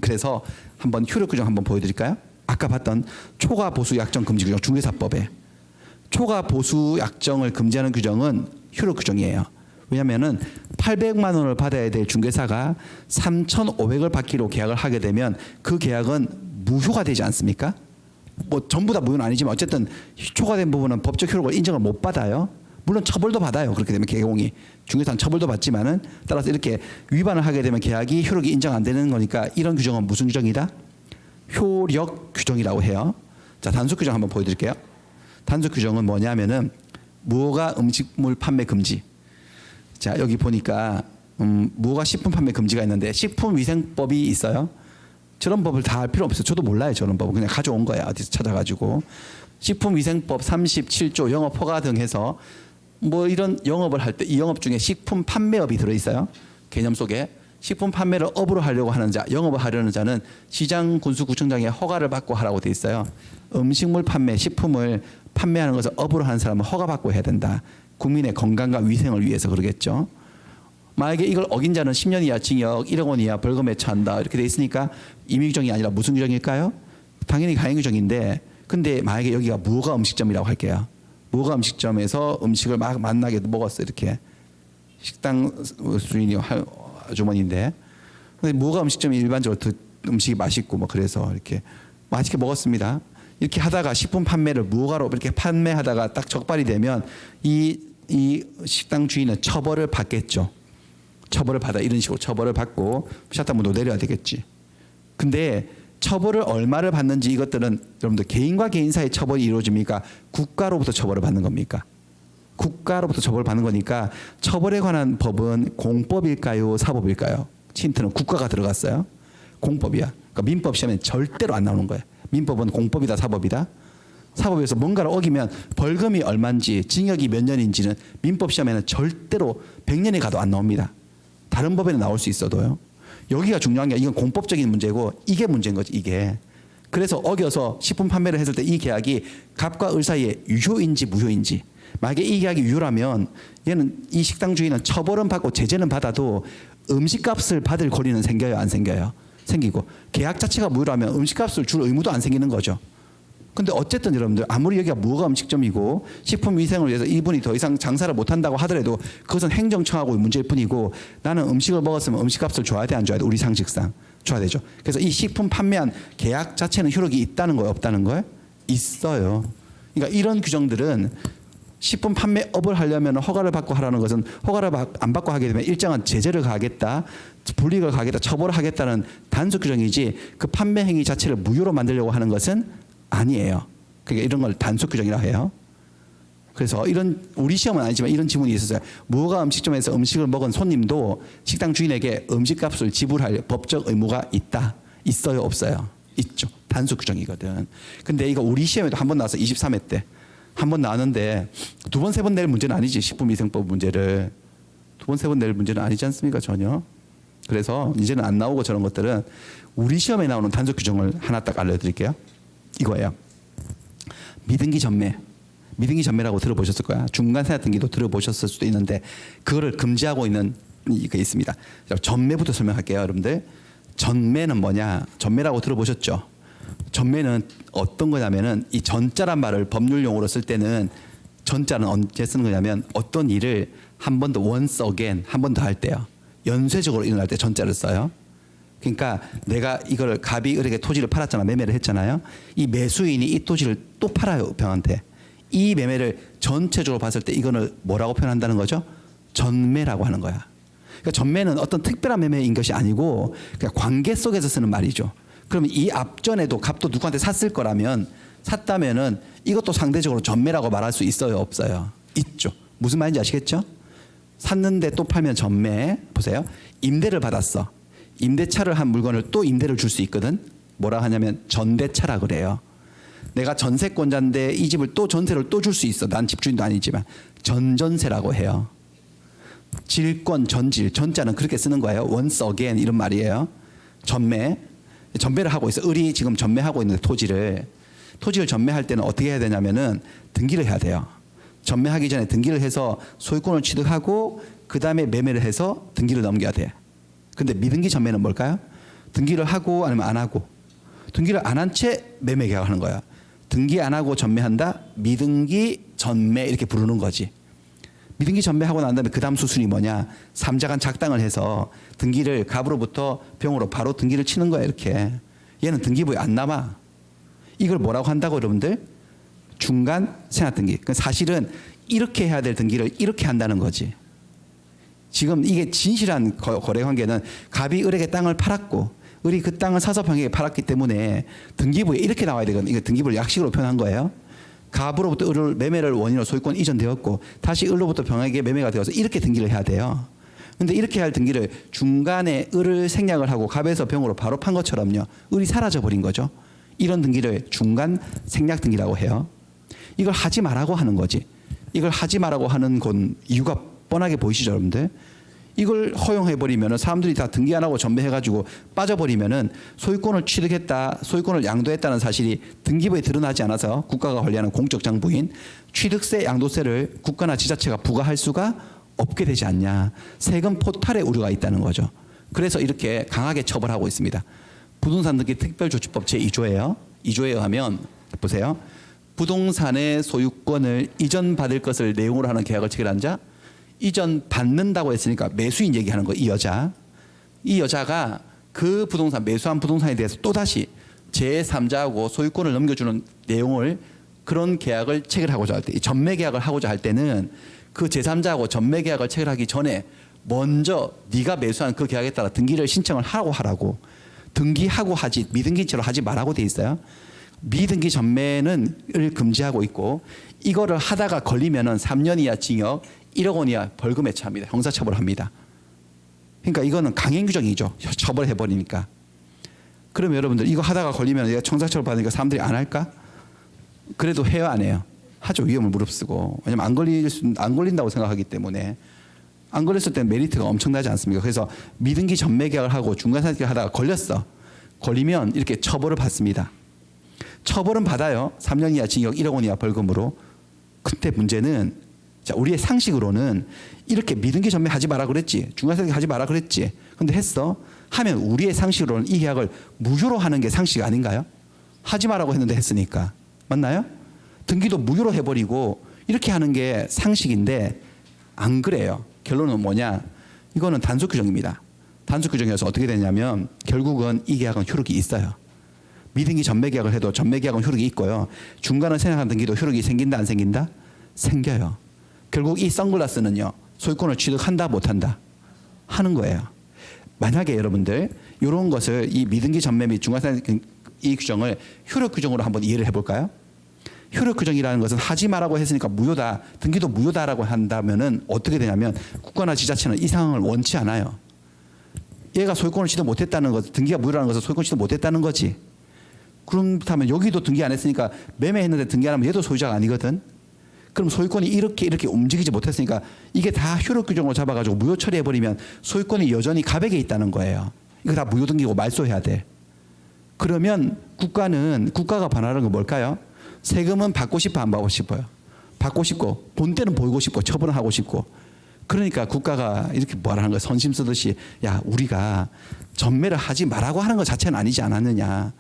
그래서 한번 효력 규정 한번 보여드릴까요? 아까 봤던 초과 보수 약정 금지 규정, 중개사법에 초과 보수 약정을 금지하는 규정은 효력 규정이에요. 왜냐하면은 800만 원을 받아야 될 중개사가 3,500을 받기로 계약을 하게 되면 그 계약은 무효가 되지 않습니까? 뭐 전부 다 무효는 아니지만 어쨌든 초과된 부분은 법적 효력을 인정을 못 받아요. 물론 처벌도 받아요. 그렇게 되면 개공이 중개사는 처벌도 받지만은 따라서 이렇게 위반을 하게 되면 계약이 효력이 인정 안 되는 거니까 이런 규정은 무슨 규정이다? 효력 규정이라고 해요. 자, 단속 규정 한번 보여드릴게요. 단속 규정은 뭐냐면은 무허가 음식물 판매 금지. 자, 여기 보니까 무허가 식품 판매 금지가 있는데 식품위생법이 있어요. 저런 법을 다 알 필요 없어요. 저도 몰라요. 저런 법은 그냥 가져온 거예요. 어디서 찾아가지고. 식품위생법 37조 영업 허가 등 해서 뭐 이런 영업을 할 때 이 영업 중에 식품 판매업이 들어있어요. 개념 속에 식품 판매를 업으로 하려고 하는 자, 영업을 하려는 자는 시장군수구청장의 허가를 받고 하라고 돼 있어요. 음식물 판매, 식품을 판매하는 것을 업으로 하는 사람은 허가받고 해야 된다. 국민의 건강과 위생을 위해서 그러겠죠. 만약에 이걸 어긴 자는 10년 이하 징역 1억 원 이하 벌금에 처한다. 이렇게 돼 있으니까 임의 규정이 아니라 무슨 규정일까요? 당연히 가행 규정인데 근데 만약에 여기가 무허가 음식점이라고 할게요. 무허가 음식점에서 음식을 막 맛나게 먹었어. 이렇게 식당 주인이 아주머니인데 근데 무허가 음식점이 일반적으로 음식이 맛있고 뭐 그래서 이렇게 맛있게 먹었습니다. 이렇게 하다가 식품 판매를 무허가로 이렇게 판매하다가 딱 적발이 되면 이 식당 주인은 처벌을 받겠죠. 처벌을 받아 이런 식으로 처벌을 받고 샷다문도 내려야 되겠지. 근데 처벌을 얼마를 받는지 이것들은 여러분들 개인과 개인 사이 처벌이 이루어집니까? 국가로부터 처벌을 받는 겁니까? 국가로부터 처벌을 받는 거니까 처벌에 관한 법은 공법일까요? 사법일까요? 힌트는 국가가 들어갔어요. 공법이야. 그러니까 민법 시험에 절대로 안 나오는 거예요. 민법은 공법이다 사법이다. 사법에서 뭔가를 어기면 벌금이 얼마인지 징역이 몇 년인지는 민법 시험에는 절대로 100년이 가도 안 나옵니다. 다른 법에는 나올 수 있어도요. 여기가 중요한 게 이건 공법적인 문제고 이게 문제인 거지 이게. 그래서 어겨서 식품 판매를 했을 때 이 계약이 갑과 을 사이에 유효인지 무효인지. 만약에 이 계약이 유효라면 얘는 이 식당 주인은 처벌은 받고 제재는 받아도 음식값을 받을 권리는 생겨요 안 생겨요? 생기고 계약 자체가 무효라면 음식값을 줄 의무도 안 생기는 거죠. 근데 어쨌든 여러분들 아무리 여기가 무허가 음식점이고 식품 위생을 위해서 이분이 더 이상 장사를 못한다고 하더라도 그것은 행정청하고의 문제일 뿐이고 나는 음식을 먹었으면 음식값을 줘야 돼 안 줘야 돼? 우리 상식상 줘야 되죠. 그래서 이 식품 판매한 계약 자체는 효력이 있다는 거예요 없다는 거예요? 있어요. 그러니까 이런 규정들은 식품 판매업을 하려면 허가를 받고 하라는 것은 허가를 안 받고 하게 되면 일정한 제재를 가하겠다, 불이익을 가하겠다, 처벌을 하겠다는 단속 규정이지 그 판매 행위 자체를 무효로 만들려고 하는 것은 아니에요. 그러니까 이런 걸 단속 규정이라고 해요. 그래서 이런 우리 시험은 아니지만 이런 지문이 있었어요. 무허가 음식점에서 음식을 먹은 손님도 식당 주인에게 음식값을 지불할 법적 의무가 있다. 있어요, 없어요? 있죠. 단속 규정이거든. 근데 이거 우리 시험에도 한 번 나와서 23회 때 한 번 나왔는데 두 번, 세 번 낼 문제는 아니지. 식품위생법 문제를 두 번, 세 번 낼 문제는 아니지 않습니까? 전혀. 그래서 이제는 안 나오고 저런 것들은 우리 시험에 나오는 단속 규정을 하나 딱 알려드릴게요. 이거예요. 미등기 전매. 미등기 전매라고 들어보셨을 거야. 중간세납 등기도 들어보셨을 수도 있는데 그거를 금지하고 있는 게 있습니다. 전매부터 설명할게요. 여러분들. 전매는 뭐냐. 전매라고 들어보셨죠. 전매는 어떤 거냐면은 이 전자란 말을 법률 용어로 쓸 때는 전자는 언제 쓰는 거냐면 어떤 일을 한 번 더 once again 한 번 더 할 때요. 연쇄적으로 일어날 때 전자를 써요. 그러니까 내가 이거를 갑이 을에게 토지를 팔았잖아. 매매를 했잖아요. 이 매수인이 이 토지를 또 팔아요. 우평한테. 이 매매를 전체적으로 봤을 때 이거는 뭐라고 표현한다는 거죠? 전매라고 하는 거야. 그러니까 전매는 어떤 특별한 매매인 것이 아니고 그냥 관계 속에서 쓰는 말이죠. 그러면 이 앞전에도 갑도 누구한테 샀을 거라면 샀다면은 이것도 상대적으로 전매라고 말할 수 있어요? 없어요? 있죠. 무슨 말인지 아시겠죠? 샀는데 또 팔면 전매. 보세요. 임대를 받았어. 임대차를 한 물건을 또 임대를 줄 수 있거든. 뭐라 하냐면 전대차라 그래요. 내가 전세권자인데 이 집을 또 전세를 또 줄 수 있어. 난 집주인도 아니지만 전전세라고 해요. 질권, 전질, 전자는 그렇게 쓰는 거예요. once again 이런 말이에요. 전매. 전매를 하고 있어. 을이 지금 전매하고 있는데 토지를 전매할 때는 어떻게 해야 되냐면은 등기를 해야 돼요. 전매하기 전에 등기를 해서 소유권을 취득하고 그 다음에 매매를 해서 등기를 넘겨야 돼. 근데 미등기 전매는 뭘까요? 등기를 하고 아니면 안 하고. 등기를 안 한 채 매매 계약하는 거야. 등기 안 하고 전매한다. 미등기 전매 이렇게 부르는 거지. 미등기 전매하고 난 다음에 그 다음 수순이 뭐냐? 삼자간 작당을 해서 등기를 갑으로부터 병으로 바로 등기를 치는 거야 이렇게. 얘는 등기부에 안 남아. 이걸 뭐라고 한다고 여러분들? 중간 생략 등기. 사실은 이렇게 해야 될 등기를 이렇게 한다는 거지. 지금 이게 진실한 거래 관계는 갑이 을에게 땅을 팔았고 을이 그 땅을 사서 병에게 팔았기 때문에 등기부에 이렇게 나와야 되거든요. 이거 등기부를 약식으로 표현한 거예요. 갑으로부터 을을 매매를 원인으로 소유권 이전되었고 다시 을로부터 병에게 매매가 되어서 이렇게 등기를 해야 돼요. 근데 이렇게 할 등기를 중간에 을을 생략을 하고 갑에서 병으로 바로 판 것처럼요. 을이 사라져 버린 거죠. 이런 등기를 중간 생략 등기라고 해요. 이걸 하지 말라고 하는 거지. 이걸 하지 말라고 하는 건 이유가 뻔하게 보이시죠, 여러분들? 이걸 허용해버리면 사람들이 다 등기 안 하고 전매해가지고 빠져버리면은 소유권을 취득했다, 소유권을 양도했다는 사실이 등기부에 드러나지 않아서 국가가 관리하는 공적 장부인 취득세, 양도세를 국가나 지자체가 부과할 수가 없게 되지 않냐. 세금 포탈의 우려가 있다는 거죠. 그래서 이렇게 강하게 처벌하고 있습니다. 부동산 등기 특별조치법 제2조예요. 2조에 의하면 보세요. 부동산의 소유권을 이전받을 것을 내용으로 하는 계약을 체결한 자, 이전 받는다고 했으니까 매수인 얘기하는 거, 이 여자. 이 여자가 그 부동산, 매수한 부동산에 대해서 또다시 제3자하고 소유권을 넘겨주는 내용을 그런 계약을 체결하고자 할 때, 전매 계약을 하고자 할 때는 그 제3자하고 전매 계약을 체결하기 전에 먼저 네가 매수한 그 계약에 따라 등기를 신청을 하고 하라고. 등기하고 하지 미등기채로 하지 말라고 돼 있어요. 미등기 전매는 을 금지하고 있고 이거를 하다가 걸리면은 3년 이하 징역 1억 원 이하 벌금에 처합니다. 형사처벌합니다. 그러니까 이거는 강행 규정이죠. 처벌해버리니까. 그러면 여러분들 이거 하다가 걸리면 내가 형사처벌 받으니까 사람들이 안 할까? 그래도 해요, 안 해요? 하죠. 위험을 무릅쓰고. 왜냐면 안 걸린다고 생각하기 때문에. 안 걸렸을 때는 메리트가 엄청나지 않습니까? 그래서 미등기 전매 계약을 하고 중간상환 하다가 걸렸어. 걸리면 이렇게 처벌을 받습니다. 처벌은 받아요. 3년 이하 징역 1억 원 이하 벌금으로. 근데 문제는 자, 우리의 상식으로는 이렇게 미등기 전매하지 마라 그랬지. 중간상환 하지 마라 그랬지. 근데 했어. 하면 우리의 상식으로는 이 계약을 무효로 하는 게 상식 아닌가요? 하지 마라고 했는데 했으니까. 맞나요? 등기도 무효로 해버리고 이렇게 하는 게 상식인데 안 그래요. 결론은 뭐냐? 이거는 단속 규정입니다. 단속 규정이어서 어떻게 되냐면 결국은 이 계약은 효력이 있어요. 미등기 전매 계약을 해도 전매 계약은 효력이 있고요. 중간을 생략한 등기도 효력이 생긴다 안 생긴다? 생겨요. 결국 이 선글라스는요. 소유권을 취득한다 못한다? 하는 거예요. 만약에 여러분들 이런 것을 이 미등기 전매 및 중간상환 이 규정을 효력 규정으로 한번 이해를 해볼까요? 효력 규정이라는 것은 하지 말라고 했으니까 무효다. 등기도 무효다라고 한다면은 어떻게 되냐면 국가나 지자체는 이 상황을 원치 않아요. 얘가 소유권을 취득 못했다는 것, 등기가 무효라는 것은 소유권 취득 못했다는 거지. 그렇다면 여기도 등기 안 했으니까 매매했는데 등기 안 하면 얘도 소유자가 아니거든. 그럼 소유권이 이렇게 움직이지 못했으니까 이게 다 효력 규정으로 잡아가지고 무효 처리해버리면 소유권이 여전히 갑에게 있다는 거예요. 이거 다 무효 등기고 말소해야 돼. 그러면 국가가 반하는 건 뭘까요? 세금은 받고 싶어 안 받고 싶어요? 받고 싶고 본때는 보이고 싶고 처분을 하고 싶고. 그러니까 국가가 이렇게 뭐라는 거야. 선심 쓰듯이 야 우리가 전매를 하지 말라고 하는 것 자체는 아니지 않았느냐.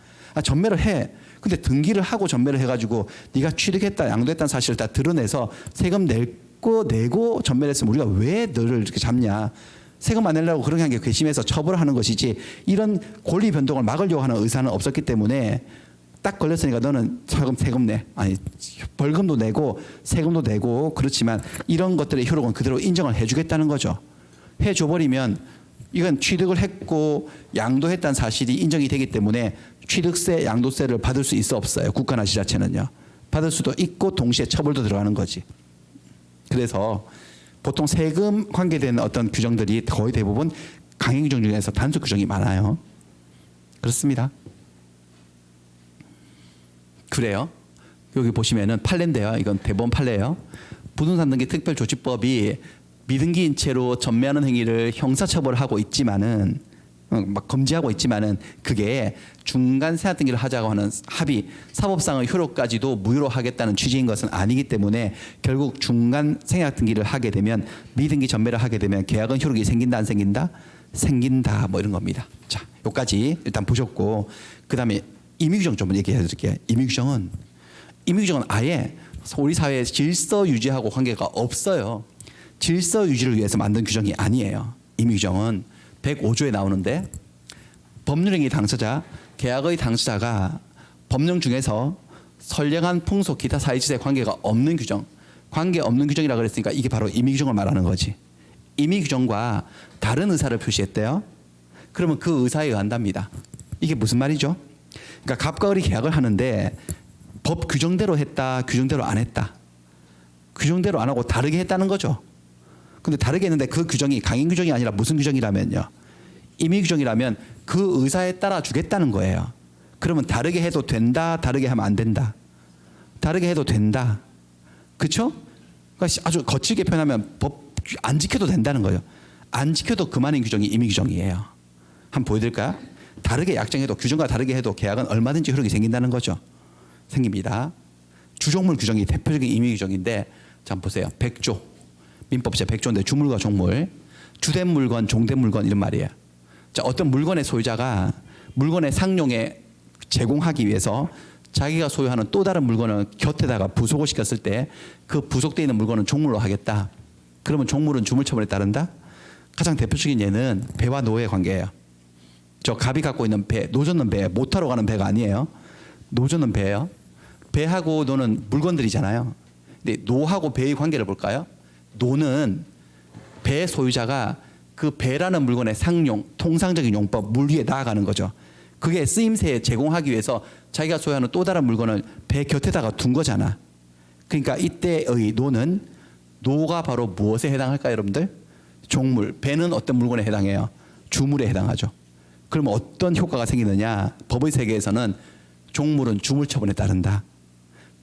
전매를 해. 근데 등기를 하고 전매를 해가지고 네가 취득했다 양도했다는 사실을 다 드러내서 세금 내고 전매를 했으면 우리가 왜 너를 이렇게 잡냐. 세금 안 내려고 그런 게 괘씸해서 처벌을 하는 것이지 이런 권리 변동을 막으려고 하는 의사는 없었기 때문에 딱 걸렸으니까 너는 세금 내. 아니 벌금도 내고 세금도 내고 그렇지만 이런 것들의 효력은 그대로 인정을 해주겠다는 거죠. 해줘버리면 이건 취득을 했고 양도했다는 사실이 인정이 되기 때문에 취득세, 양도세를 받을 수 있어 없어요. 국가나 지자체는요. 받을 수도 있고 동시에 처벌도 들어가는 거지. 그래서 보통 세금 관계된 어떤 규정들이 거의 대부분 강행 규정 중에서 단속 규정이 많아요. 그렇습니다. 그래요. 여기 보시면은 판례인데요. 이건 대법원 판례예요. 부동산 등기 특별조치법이 미등기인 채로 전매하는 행위를 형사처벌하고 있지만은 막 금지하고 있지만은 그게 중간 생략 등기를 하자고 하는 합의 사법상의 효력까지도 무효로 하겠다는 취지인 것은 아니기 때문에 결국 중간 생략 등기를 하게 되면 미등기 전매를 하게 되면 계약은 효력이 생긴다 안 생긴다? 생긴다 뭐 이런 겁니다. 자, 여기까지 일단 보셨고 그다음에 임의규정 좀 얘기해 드릴게요. 임의규정은 아예 우리 사회의 질서 유지하고 관계가 없어요. 질서 유지를 위해서 만든 규정이 아니에요. 임의규정은 105조에 나오는데 법률행위 당사자, 계약의 당사자가 법령 중에서 선량한 풍속 기타 사회질서에 관계가 없는 규정, 관계 없는 규정이라 그랬으니까 이게 바로 임의규정을 말하는 거지. 임의규정과 다른 의사를 표시했대요. 그러면 그 의사에 의한답니다. 이게 무슨 말이죠? 그러니까 갑과 을이 계약을 하는데 법 규정대로 했다, 규정대로 안 했다. 규정대로 안 하고 다르게 했다는 거죠. 근데 다르게 했는데 그 규정이 강행 규정이 아니라 무슨 규정이라면요. 임의 규정이라면 그 의사에 따라 주겠다는 거예요. 그러면 다르게 해도 된다, 다르게 하면 안 된다. 다르게 해도 된다. 그렇죠? 그러니까 아주 거칠게 표현하면 법 안 지켜도 된다는 거예요. 안 지켜도 그만인 규정이 임의 규정이에요. 한번 보여드릴까요? 다르게 약정해도 규정과 다르게 해도 계약은 얼마든지 효력이 생긴다는 거죠. 생깁니다. 주종물 규정이 대표적인 임의 규정인데 자 한번 보세요. 100조. 민법 제 100조인데 주물과 종물. 주된 물건, 종된 물건 이런 말이에요. 자, 어떤 물건의 소유자가 물건의 상용에 제공하기 위해서 자기가 소유하는 또 다른 물건을 곁에다가 부속을 시켰을 때 그 부속되어 있는 물건은 종물로 하겠다. 그러면 종물은 주물처분에 따른다. 가장 대표적인 예는 배와 노의 관계예요. 저 갑이 갖고 있는 배, 노 젓는 배, 못 타러 가는 배가 아니에요. 노 젓는 배예요. 배하고 노는 물건들이잖아요. 근데 노하고 배의 관계를 볼까요? 노는 배 소유자가 그 배라는 물건의 상용, 통상적인 용법, 물 위에 나아가는 거죠. 그게 쓰임새에 제공하기 위해서 자기가 소유하는 또 다른 물건을 배 곁에다가 둔 거잖아. 그러니까 이때의 노는 노가 바로 무엇에 해당할까요, 여러분들? 종물. 배는 어떤 물건에 해당해요? 주물에 해당하죠. 그러면 어떤 효과가 생기느냐? 법의 세계에서는 종물은 주물처분에 따른다.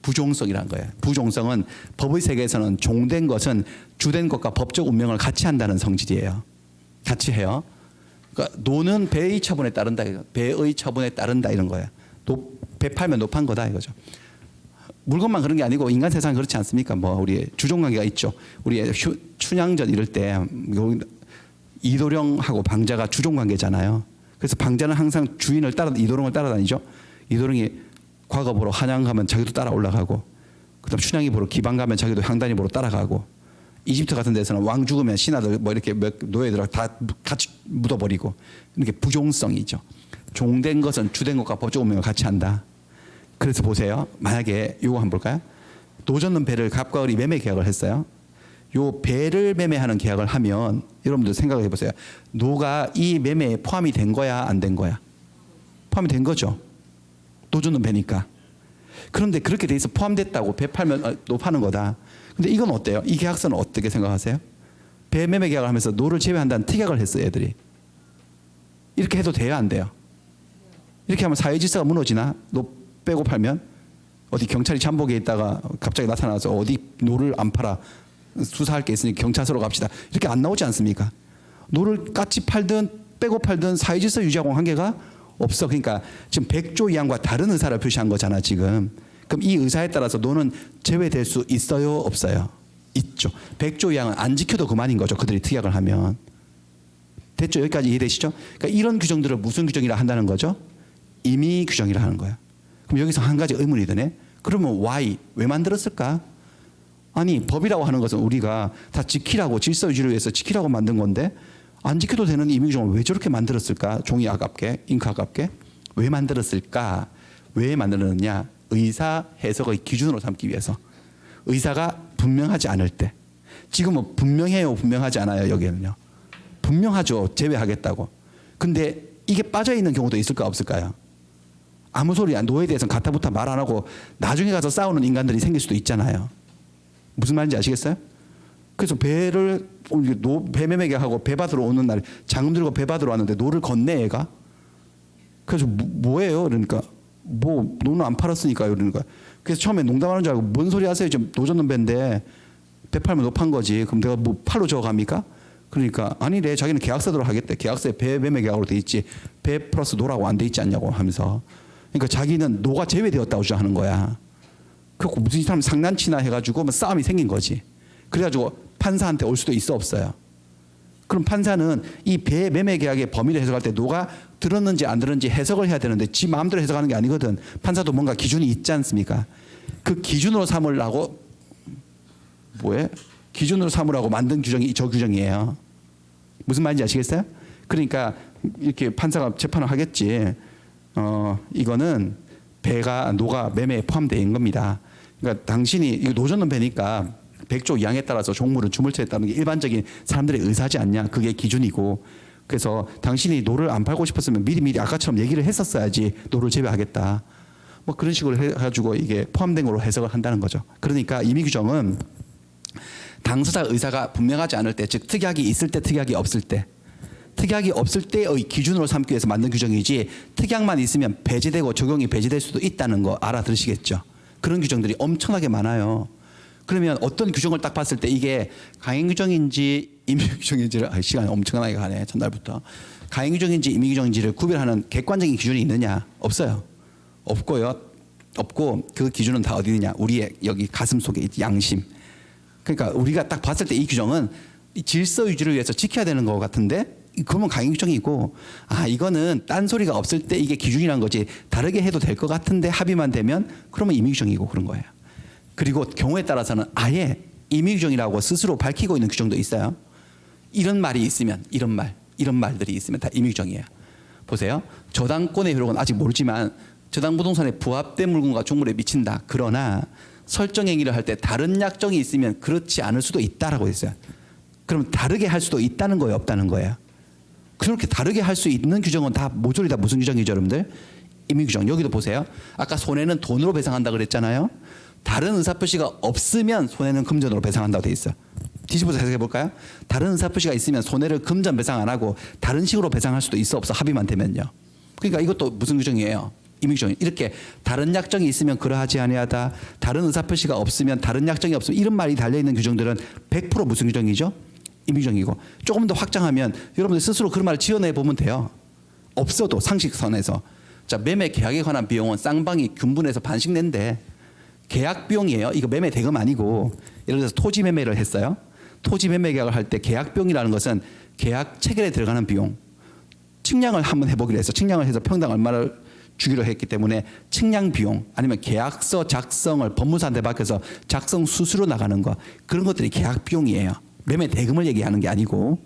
부종성이란 거예요. 부종성은 법의 세계에서는 종된 것은 주된 것과 법적 운명을 같이 한다는 성질이에요. 같이 해요. 그러니까 노는 배의 처분에 따른다. 배의 처분에 따른다 이런 거예요. 배 팔면 노 판 거다 이거죠. 물건만 그런 게 아니고 인간 세상은 그렇지 않습니까? 뭐 우리 주종관계가 있죠. 우리 춘향전 이럴 때 이도령하고 방자가 주종관계잖아요. 그래서 방자는 항상 주인을 따라 이도령을 따라다니죠. 이도령이 과거 보러 한양 가면 자기도 따라 올라가고, 그다음 춘향이 보러 기방 가면 자기도 향단이 보러 따라가고, 이집트 같은 데서는 왕 죽으면 신하들 뭐 이렇게 노예들 다 같이 묻어버리고, 이렇게 부종성이죠. 종된 것은 주된 것과 법적 운명을 같이 한다. 그래서 보세요. 만약에 이거 한번 볼까요? 노 젓는 배를 갑과 을이 매매 계약을 했어요. 요 배를 매매하는 계약을 하면 여러분들 생각해 보세요. 노가 이 매매에 포함이 된 거야, 안 된 거야? 포함이 된 거죠. 노 젓는 배니까. 그런데 그렇게 돼 있어 포함됐다고 배 팔면 노 파는 거다. 근데 이건 어때요? 이 계약서는 어떻게 생각하세요? 배 매매 계약을 하면서 노를 제외한다는 특약을 했어요, 애들이. 이렇게 해도 돼요, 안 돼요? 이렇게 하면 사회 질서가 무너지나? 노 빼고 팔면? 어디 경찰이 잠복에 있다가 갑자기 나타나서 어디 노를 안 팔아 수사할 게 있으니 경찰서로 갑시다. 이렇게 안 나오지 않습니까? 노를 같이 팔든 빼고 팔든 사회 질서 유지하고 관계가 없어. 그러니까 지금 100조 이항과 다른 의사를 표시한 거잖아 지금. 그럼 이 의사에 따라서 노는 제외될 수 있어요, 없어요? 있죠. 100조 이항은 안 지켜도 그만인 거죠. 그들이 특약을 하면. 됐죠? 여기까지 이해되시죠? 그러니까 이런 규정들을 무슨 규정이라 한다는 거죠? 임의 규정이라 하는 거야. 그럼 여기서 한 가지 의문이 드네. 그러면 why? 왜 만들었을까? 아니 법이라고 하는 것은 우리가 다 지키라고 질서 유지를 위해서 지키라고 만든 건데 안 지켜도 되는 임의 규정을 왜 저렇게 만들었을까? 종이 아깝게, 잉크 아깝게. 왜 만들었을까? 왜 만들었느냐? 의사 해석의 기준으로 삼기 위해서. 의사가 분명하지 않을 때. 지금은 분명해요, 분명하지 않아요, 여기는요. 분명하죠, 제외하겠다고. 근데 이게 빠져있는 경우도 있을까 없을까요? 아무 소리야. 노에 대해서는 가타부타 말 안 하고 나중에 가서 싸우는 인간들이 생길 수도 있잖아요. 무슨 말인지 아시겠어요? 그래서 배를 배 매매계하고 배 받으러 오는 날 장금 들고 배 받으러 왔는데 노를 건네 애가. 그래서 뭐예요? 그러니까 뭐 노는 안 팔았으니까요. 그러니까 그래서 처음에 농담하는 줄 알고 뭔 소리 하세요? 지금 노 젓는 배인데 배 팔면 노 판 거지. 그럼 내가 뭐 팔로 줘 갑니까? 그러니까 아니래. 자기는 계약서대로 하겠대. 계약서에 배 매매 계약으로 돼 있지. 배 플러스 노라고 안 돼 있지 않냐고 하면서. 그러니까 자기는 노가 제외되었다고 주장하는 거야. 그리고 무슨 사람 상난치나 해가지고 뭐 싸움이 생긴 거지. 그래가지고 판사한테 올 수도 있어 없어요. 그럼 판사는 이 배 매매 계약의 범위를 해석할 때 노가 들었는지 안 들었는지 해석을 해야 되는데 지 마음대로 해석하는 게 아니거든. 판사도 뭔가 기준이 있지 않습니까? 그 기준으로 삼으려고 뭐해? 기준으로 삼으라고 만든 규정이 저 규정이에요. 무슨 말인지 아시겠어요? 그러니까 이렇게 판사가 재판을 하겠지. 이거는 배가 노가 매매에 포함되어 있는 겁니다. 그러니까 당신이 이거 노조는 배니까 100조 2항에 따라서 종물은 주물처에 따르는 게 일반적인 사람들의 의사지 않냐. 그게 기준이고. 그래서 당신이 노를 안 팔고 싶었으면 미리 아까처럼 얘기를 했었어야지 노를 제외하겠다. 뭐 그런 식으로 해가지고 이게 포함된 걸로 해석을 한다는 거죠. 그러니까 임의 규정은 당사자 의사가 분명하지 않을 때, 즉 특약이 있을 때, 특약이 없을 때, 특약이 없을 때의 기준으로 삼기 위해서 만든 규정이지 특약만 있으면 배제되고 적용이 배제될 수도 있다는 거 알아들으시겠죠. 그런 규정들이 엄청나게 많아요. 그러면 어떤 규정을 딱 봤을 때 이게 강행 규정인지 임의 규정인지를 시간이 엄청나게 가네. 전날부터. 강행 규정인지 임의 규정인지를 구별하는 객관적인 기준이 있느냐? 없어요. 없고요. 없고 그 기준은 다 어디 있느냐? 우리의 여기 가슴 속에 있지, 양심. 그러니까 우리가 딱 봤을 때 이 규정은 질서 유지를 위해서 지켜야 되는 것 같은데 그러면 강행 규정이고, 이거는 딴소리가 없을 때 이게 기준이란 거지 다르게 해도 될 것 같은데 합의만 되면 그러면 임의 규정이고 그런 거예요. 그리고 경우에 따라서는 아예 임의 규정이라고 스스로 밝히고 있는 규정도 있어요. 이런 말이 있으면 이런 말들이 있으면 다 임의 규정이에요. 보세요. 저당권의 효력은 아직 모르지만 저당 부동산에 부합된 물건과 종물에 미친다. 그러나 설정 행위를 할 때 다른 약정이 있으면 그렇지 않을 수도 있다라고 했어요. 그럼 다르게 할 수도 있다는 거예요, 없다는 거예요? 그렇게 다르게 할 수 있는 규정은 다 모조리 다 무슨 규정이죠, 여러분들? 임의 규정. 여기도 보세요. 아까 손해는 돈으로 배상한다 그랬잖아요. 다른 의사표시가 없으면 손해는 금전으로 배상한다고 돼 있어요. 뒤집어서 해석해 볼까요? 다른 의사표시가 있으면 손해를 금전 배상 안 하고 다른 식으로 배상할 수도 있어 없어 합의만 되면요. 그러니까 이것도 무슨 규정이에요? 임의 규정. 이렇게 다른 약정이 있으면 그러하지 아니하다. 다른 의사표시가 없으면 다른 약정이 없으면 이런 말이 달려있는 규정들은 100% 무슨 규정이죠? 임의 규정이고. 조금 더 확장하면 여러분들 스스로 그런 말을 지어내 보면 돼요. 없어도 상식선에서. 자, 매매 계약에 관한 비용은 쌍방이 균분해서 반씩 낸대. 계약 비용이에요. 이거 매매 대금 아니고. 예를 들어서 토지 매매를 했어요. 토지 매매 계약을 할 때 계약 비용이라는 것은 계약 체결에 들어가는 비용. 측량을 한번 해보기로 해서 측량을 해서 평당 얼마를 주기로 했기 때문에 측량 비용 아니면 계약서 작성을 법무사한테 맡겨서 작성 수수료 나가는 거 그런 것들이 계약 비용이에요. 매매 대금을 얘기하는 게 아니고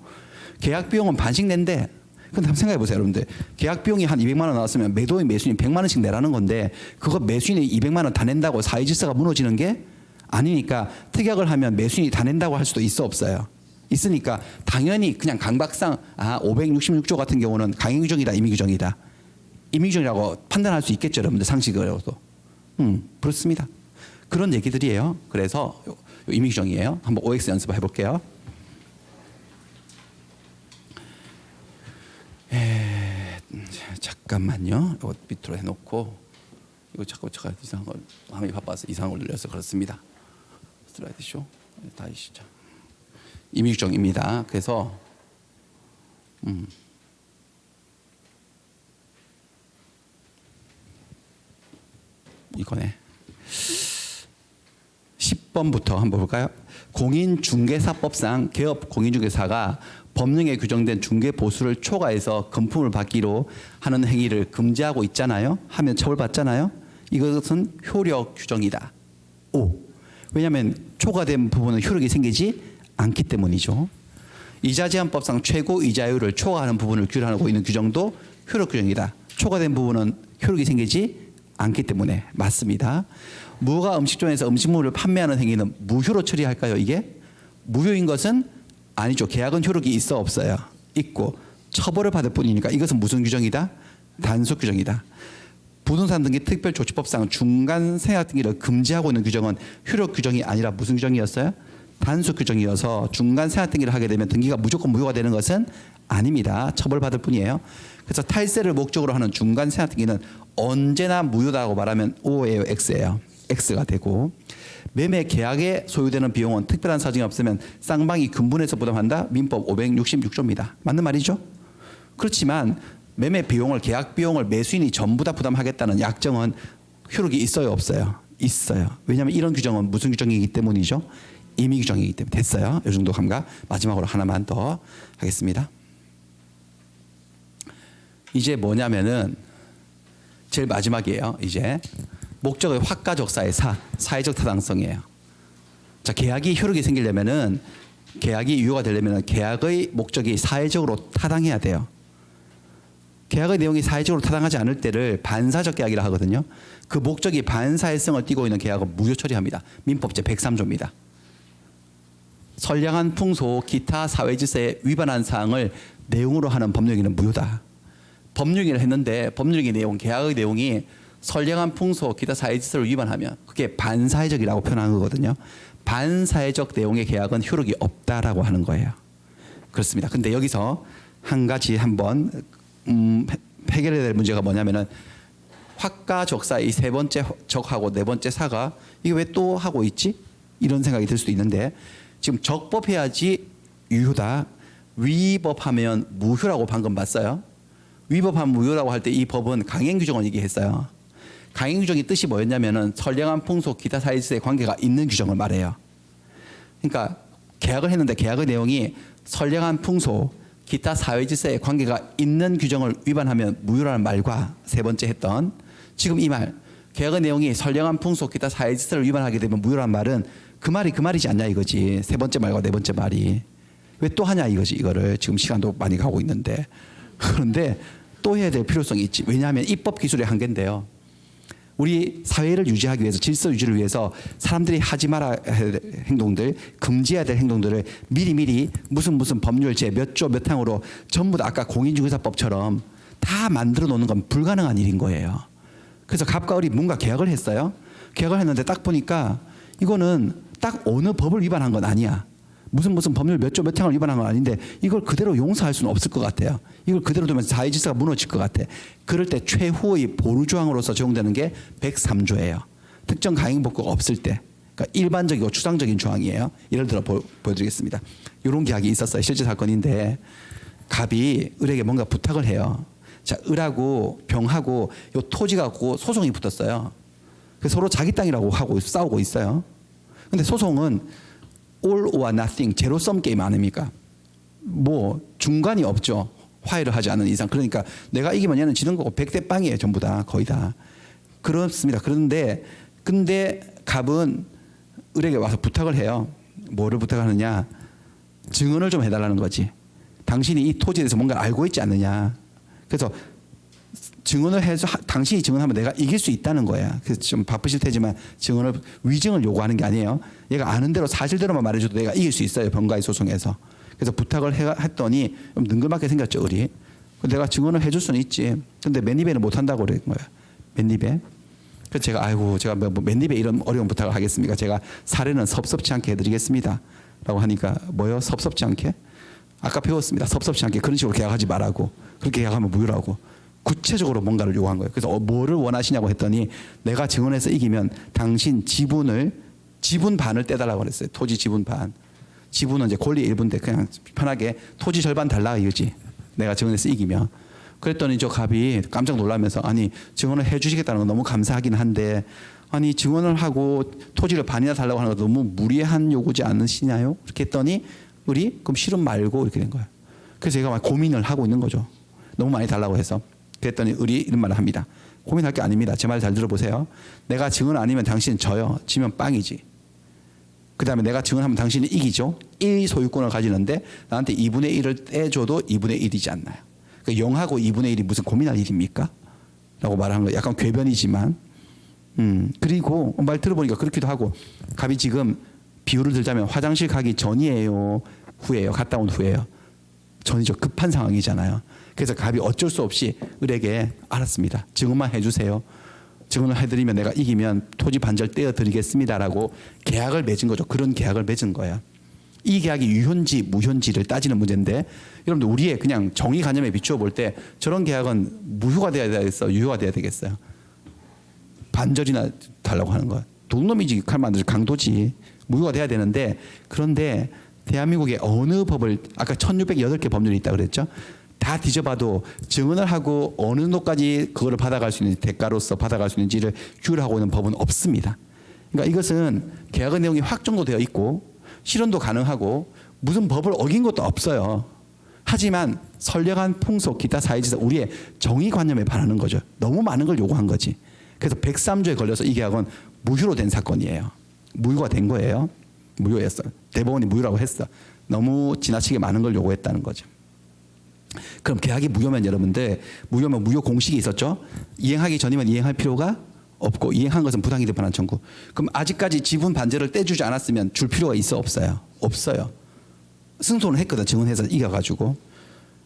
계약 비용은 반씩 낸대. 근데 한번 생각해 보세요, 여러분들. 계약 비용이 한 200만 원 나왔으면 매도인 매수인 100만 원씩 내라는 건데 그거 매수인이 200만 원 다 낸다고 사회 질서가 무너지는 게 아니니까 특약을 하면 매수인이 다 낸다고 할 수도 있어 없어요. 있으니까 당연히 그냥 강박상 566조 같은 경우는 강행 규정이다, 임의 규정이다. 임의 규정이라고 판단할 수 있겠죠, 여러분들 상식으로도. 그렇습니다. 그런 얘기들이에요. 그래서 임의 규정이에요. 한번 OX 연습해 볼게요. 잠깐만요. 이거 밑으로 해놓고 이거 자꾸 제가 이상한 걸 화면이 바빠서 이상한 걸 눌려서 그렇습니다. 슬라이드 쇼 다시 시작. 임의 규정입니다. 그래서 이거네. 10번부터 한번 볼까요? 공인중개사법상 개업 공인중개사가 법령에 규정된 중개보수를 초과해서 금품을 받기로 하는 행위를 금지하고 있잖아요. 하면 처벌받잖아요. 이것은 효력 규정이다. 왜냐하면 초과된 부분은 효력이 생기지 않기 때문이죠. 이자제한법상 최고 이자율을 초과하는 부분을 규정하고 있는 규정도 효력 규정이다. 초과된 부분은 효력이 생기지 않기 때문에 맞습니다. 무가 음식점에서 음식물을 판매하는 행위는 무효로 처리할까요? 이게 무효인 것은 아니죠. 계약은 효력이 있어 없어요? 있고 처벌을 받을 뿐이니까 이것은 무슨 규정이다? 단속 규정이다. 부동산 등기 특별조치법상 중간 생활 등기를 금지하고 있는 규정은 효력 규정이 아니라 무슨 규정이었어요? 단속 규정이어서 중간 생활 등기를 하게 되면 등기가 무조건 무효가 되는 것은 아닙니다. 처벌받을 뿐이에요. 그래서 탈세를 목적으로 하는 중간 생활 등기는 언제나 무효다고 말하면 O예요, X예요. X가 되고 매매 계약에 소요되는 비용은 특별한 사정이 없으면 쌍방이 근분해서 부담한다. 민법 566조입니다. 맞는 말이죠? 그렇지만 매매 비용을 계약 비용을 매수인이 전부 다 부담하겠다는 약정은 효력이 있어요, 없어요? 있어요. 왜냐하면 이런 규정은 무슨 규정이기 때문이죠? 임의 규정이기 때문에 됐어요. 이 정도 감각. 마지막으로 하나만 더 하겠습니다. 이제 뭐냐면은 제일 마지막이에요. 이제 목적의 확가적사의 사회적 타당성이에요. 자, 계약이 효력이 생기려면은 계약이 유효가 되려면 계약의 목적이 사회적으로 타당해야 돼요. 계약의 내용이 사회적으로 타당하지 않을 때를 반사적 계약이라 하거든요. 그 목적이 반사회성을 띠고 있는 계약은 무효 처리합니다. 민법 제103조입니다. 선량한 풍속, 기타 사회질서에 위반한 사항을 내용으로 하는 법률행위는 무효다. 법률행위를 했는데 법률행위 내용, 계약의 내용이 선량한 풍속, 기타 사회질서를 위반하면 그게 반사회적이라고 표현한 거거든요. 반사회적 내용의 계약은 효력이 없다라고 하는 거예요. 그렇습니다. 근데 여기서 한 가지 한번 해결해야 될 문제가 뭐냐면은 확가 적사 이 세 번째 적하고 네 번째 사가 이게 왜 또 하고 있지? 이런 생각이 들 수도 있는데 지금 적법해야지 유효다. 위법하면 무효라고 방금 봤어요. 위법하면 무효라고 할 때 이 법은 강행 규정을 얘기했어요. 강행 규정의 뜻이 뭐였냐면은 선량한 풍속 기타 사회질서의 관계가 있는 규정을 말해요. 그러니까 계약을 했는데 계약의 내용이 선량한 풍속 기타 사회질서의 관계가 있는 규정을 위반하면 무효라는 말과 세 번째 했던 지금 이 말 계약의 내용이 선량한 풍속 기타 사회질서를 위반하게 되면 무효라는 말은 그 말이지 않냐 이거지. 세 번째 말과 네 번째 말이 왜 또 하냐 이거지. 이거를 지금 시간도 많이 가고 있는데 그런데 또 해야 될 필요성이 있지. 왜냐하면 입법 기술의 한계인데요. 우리 사회를 유지하기 위해서 질서 유지를 위해서 사람들이 하지 말아야 할 행동들, 금지해야 될 행동들을 미리 무슨 법률제 몇 조 몇 항으로 전부 다 아까 공인중개사법처럼 다 만들어 놓는 건 불가능한 일인 거예요. 그래서 갑과 을이 뭔가 계약을 했어요. 계약을 했는데 딱 보니까 이거는 딱 어느 법을 위반한 건 아니야. 무슨 법률 몇 조 몇 항을 위반한 건 아닌데 이걸 그대로 용서할 수는 없을 것 같아요. 이걸 그대로 두면 사회질서가 무너질 것 같아. 그럴 때 최후의 보루조항으로서 적용되는 게 103조예요. 특정 강행복구가 없을 때. 그러니까 일반적이고 추상적인 조항이에요. 예를 들어 보여드리겠습니다. 이런 계약이 있었어요. 실제 사건인데 갑이 을에게 뭔가 부탁을 해요. 자, 을하고 병하고 요 토지 갖고 소송이 붙었어요. 그래서 서로 자기 땅이라고 하고 싸우고 있어요. 근데 소송은 all or nothing, 제로섬 게임 아닙니까? 뭐 중간이 없죠. 화해를 하지 않는 이상. 그러니까 내가 이기면 얘는 지는 거고 100대 빵이에요. 전부 다 거의 다. 그렇습니다. 근데 갑은 을에게 와서 부탁을 해요. 뭐를 부탁하느냐? 증언을 좀 해달라는 거지. 당신이 이 토지에 대해서 뭔가 알고 있지 않느냐. 그래서 증언을 해서 당신이 증언하면 내가 이길 수 있다는 거야. 그래서 좀 바쁘실 테지만 위증을 요구하는 게 아니에요. 얘가 아는 대로 사실대로만 말해줘도 내가 이길 수 있어요. 병가의 소송에서. 그래서 부탁을 했더니 좀 능글맞게 생겼죠. 을이. 내가 증언을 해줄 수는 있지. 근데 맨입에는 못한다고 그런 거야. 맨입에. 그래서 제가 맨입에 이런 어려운 부탁을 하겠습니까? 제가 사례는 섭섭치 않게 해드리겠습니다. 라고 하니까 뭐요? 섭섭치 않게? 아까 배웠습니다. 섭섭치 않게 그런 식으로 계약하지 말라고. 그렇게 계약하면 무효라고. 구체적으로 뭔가를 요구한 거예요. 그래서 뭐를 원하시냐고 했더니 내가 증언해서 이기면 당신 지분 반을 떼달라고 그랬어요. 토지 지분 반. 지분은 이제 권리 일부인데 그냥 편하게 토지 절반 달라 이거지. 내가 증언해서 이기면. 그랬더니 저 갑이 깜짝 놀라면서 아니 증언을 해주시겠다는 건 너무 감사하긴 한데 아니 증언을 하고 토지를 반이나 달라고 하는 거 너무 무리한 요구지 않으시냐요? 이렇게 했더니 을이 그럼 싫음 말고 이렇게 된 거예요. 그래서 제가 막 고민을 하고 있는 거죠. 너무 많이 달라고 해서. 그랬더니 을이 이런 말을 합니다. 고민할 게 아닙니다. 제 말 잘 들어보세요. 내가 증언 아니면 당신은 져요. 지면 빵이지. 그 다음에 내가 증언하면 당신이 이기죠. 1 소유권을 가지는데 나한테 2분의 1을 떼줘도 2분의 1이지 않나요? 그러니까 0하고 2분의 1이 무슨 고민할 일입니까? 라고 말하는 거예요. 약간 궤변이지만. 그리고 말 들어보니까 그렇기도 하고 갑이 지금 비유를 들자면 화장실 가기 전이에요? 후예요? 갔다 온 후예요? 전이죠. 급한 상황이잖아요. 그래서 갑이 어쩔 수 없이 을에게 알았습니다. 증언만 해주세요. 증언을 해드리면 내가 이기면 토지 반절 떼어드리겠습니다라고 계약을 맺은 거죠. 그런 계약을 맺은 거예요. 이 계약이 유효인지 무효인지를 따지는 문제인데 여러분들 우리의 그냥 정의관념에 비추어 볼 때 저런 계약은 무효가 돼야 되겠어? 유효가 돼야 되겠어요? 반절이나 달라고 하는 거야. 도둑놈이지 칼 만들지 강도지. 무효가 돼야 되는데 그런데 대한민국의 어느 법을 아까 1608개 법률이 있다고 그랬죠. 다 뒤져봐도 증언을 하고 어느 정도까지 그거를 받아갈 수 있는 대가로서 받아갈 수 있는지를 규율하고 있는 법은 없습니다. 그러니까 이것은 계약의 내용이 확정도 되어 있고 실현도 가능하고 무슨 법을 어긴 것도 없어요. 하지만 선량한 풍속 기타 사회질서 우리의 정의관념에 반하는 거죠. 너무 많은 걸 요구한 거지. 그래서 103조에 걸려서 이 계약은 무효로 된 사건이에요. 무효가 된 거예요. 무효였어. 대법원이 무효라고 했어. 너무 지나치게 많은 걸 요구했다는 거죠. 그럼 계약이 무효면 여러분들, 무효면 무효 공식이 있었죠. 이행하기 전이면 이행할 필요가 없고, 이행한 것은 부당이득 반환 청구. 그럼 아직까지 지분 반제를 떼주지 않았으면 줄 필요가 있어 없어요? 없어요. 승소는 했거든. 증언해서 이겨가지고.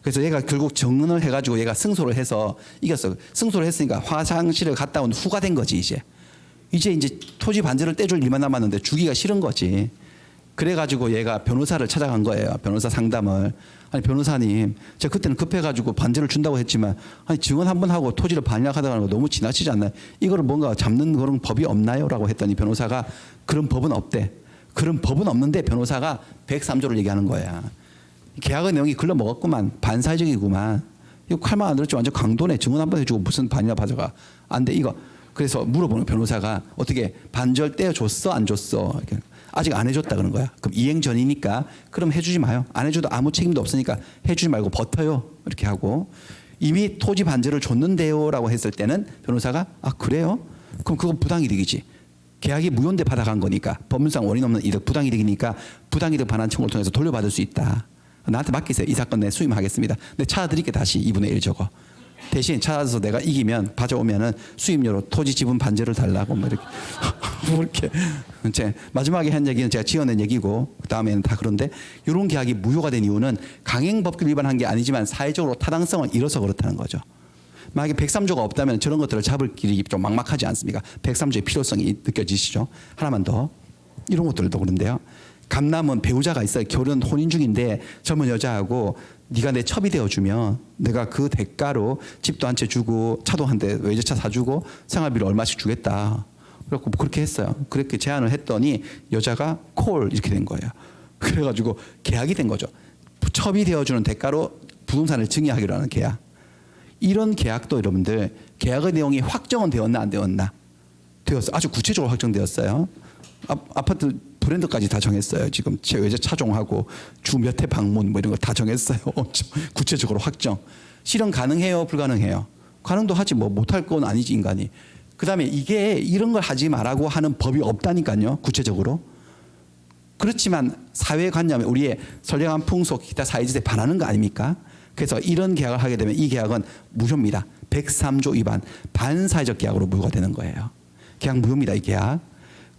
그래서 얘가 결국 증언을 해가지고 얘가 승소를 해서 이겼어. 승소를 했으니까 화장실을 갔다 온 후가 된 거지 이제. 이제 토지 반제를 떼줄 일만 남았는데 주기가 싫은 거지. 그래가지고 얘가 변호사를 찾아간 거예요. 변호사 상담을. 아니 변호사님, 제가 그때는 급해가지고 반제를 준다고 했지만 아니 증언 한 번 하고 토지를 반약하다가 거 너무 지나치지 않나요? 이거를 뭔가 잡는 그런 법이 없나요? 라고 했더니 변호사가 그런 법은 없대. 그런 법은 없는데 변호사가 103조를 얘기하는 거야. 계약의 내용이 글러먹었구만. 반사회적이구만. 이거 칼만 안 들었지 완전 강도네. 증언 한 번 해주고 무슨 반이나 받아가. 안 돼 이거. 그래서 물어보는 변호사가 어떻게 반절 떼어줬어? 안 줬어? 이렇게. 아직 안 해줬다 그런 거야. 그럼 이행 전이니까 그럼 해주지 마요. 안 해줘도 아무 책임도 없으니까 해주지 말고 버텨요. 이렇게 하고 이미 토지 반제를 줬는데요 라고 했을 때는 변호사가 아 그래요? 그럼 그건 부당이득이지. 계약이 무효인데 받아간 거니까 법률상 원인 없는 이득 부당이득이니까 부당이득 반환 청구를 통해서 돌려받을 수 있다. 나한테 맡기세요. 이 사건 내 수임하겠습니다. 근데 찾아드릴게 다시 2분의 1 저거. 대신 찾아서 내가 이기면 가져오면은 수임료로 토지 지분 반제를 달라고 뭐 이렇게 뭐 이렇게 이제 마지막에 한 얘기는 제가 지어낸 얘기고 그 다음에는 다 그런데 이런 계약이 무효가 된 이유는 강행 법규를 위반한 게 아니지만 사회적으로 타당성을 잃어서 그렇다는 거죠. 만약에 103조가 없다면 저런 것들을 잡을 길이 좀 막막하지 않습니까? 103조의 필요성이 느껴지시죠? 하나만 더 이런 것들도 그런데요. 감남은 배우자가 있어요. 결혼 혼인 중인데 젊은 여자하고 네가 내 첩이 되어주면 내가 그 대가로 집도 한 채 주고 차도 한 대 외제차 사주고 생활비를 얼마씩 주겠다. 그래갖고 그렇게 했어요. 그렇게 제안을 했더니 여자가 콜 이렇게 된 거예요. 그래가지고 계약이 된 거죠. 첩이 되어주는 대가로 부동산을 증여하기로 하는 계약. 이런 계약도 여러분들 계약의 내용이 확정은 되었나 안 되었나? 되었어요. 아주 구체적으로 확정되었어요. 아파트 브랜드까지 다 정했어요. 지금 제 외제 차종하고 주 몇 회 방문 뭐 이런 거 다 정했어요. 구체적으로 확정. 실현 가능해요? 불가능해요? 가능도 하지 뭐 못할 건 아니지 인간이. 그다음에 이게 이런 걸 하지 말라고 하는 법이 없다니까요. 구체적으로. 그렇지만 사회관념에 우리의 선량한 풍속 기타 사회질서에 반하는 거 아닙니까? 그래서 이런 계약을 하게 되면 이 계약은 무효입니다. 103조 위반 반사회적 계약으로 무효가 되는 거예요. 계약 무효입니다. 이 계약.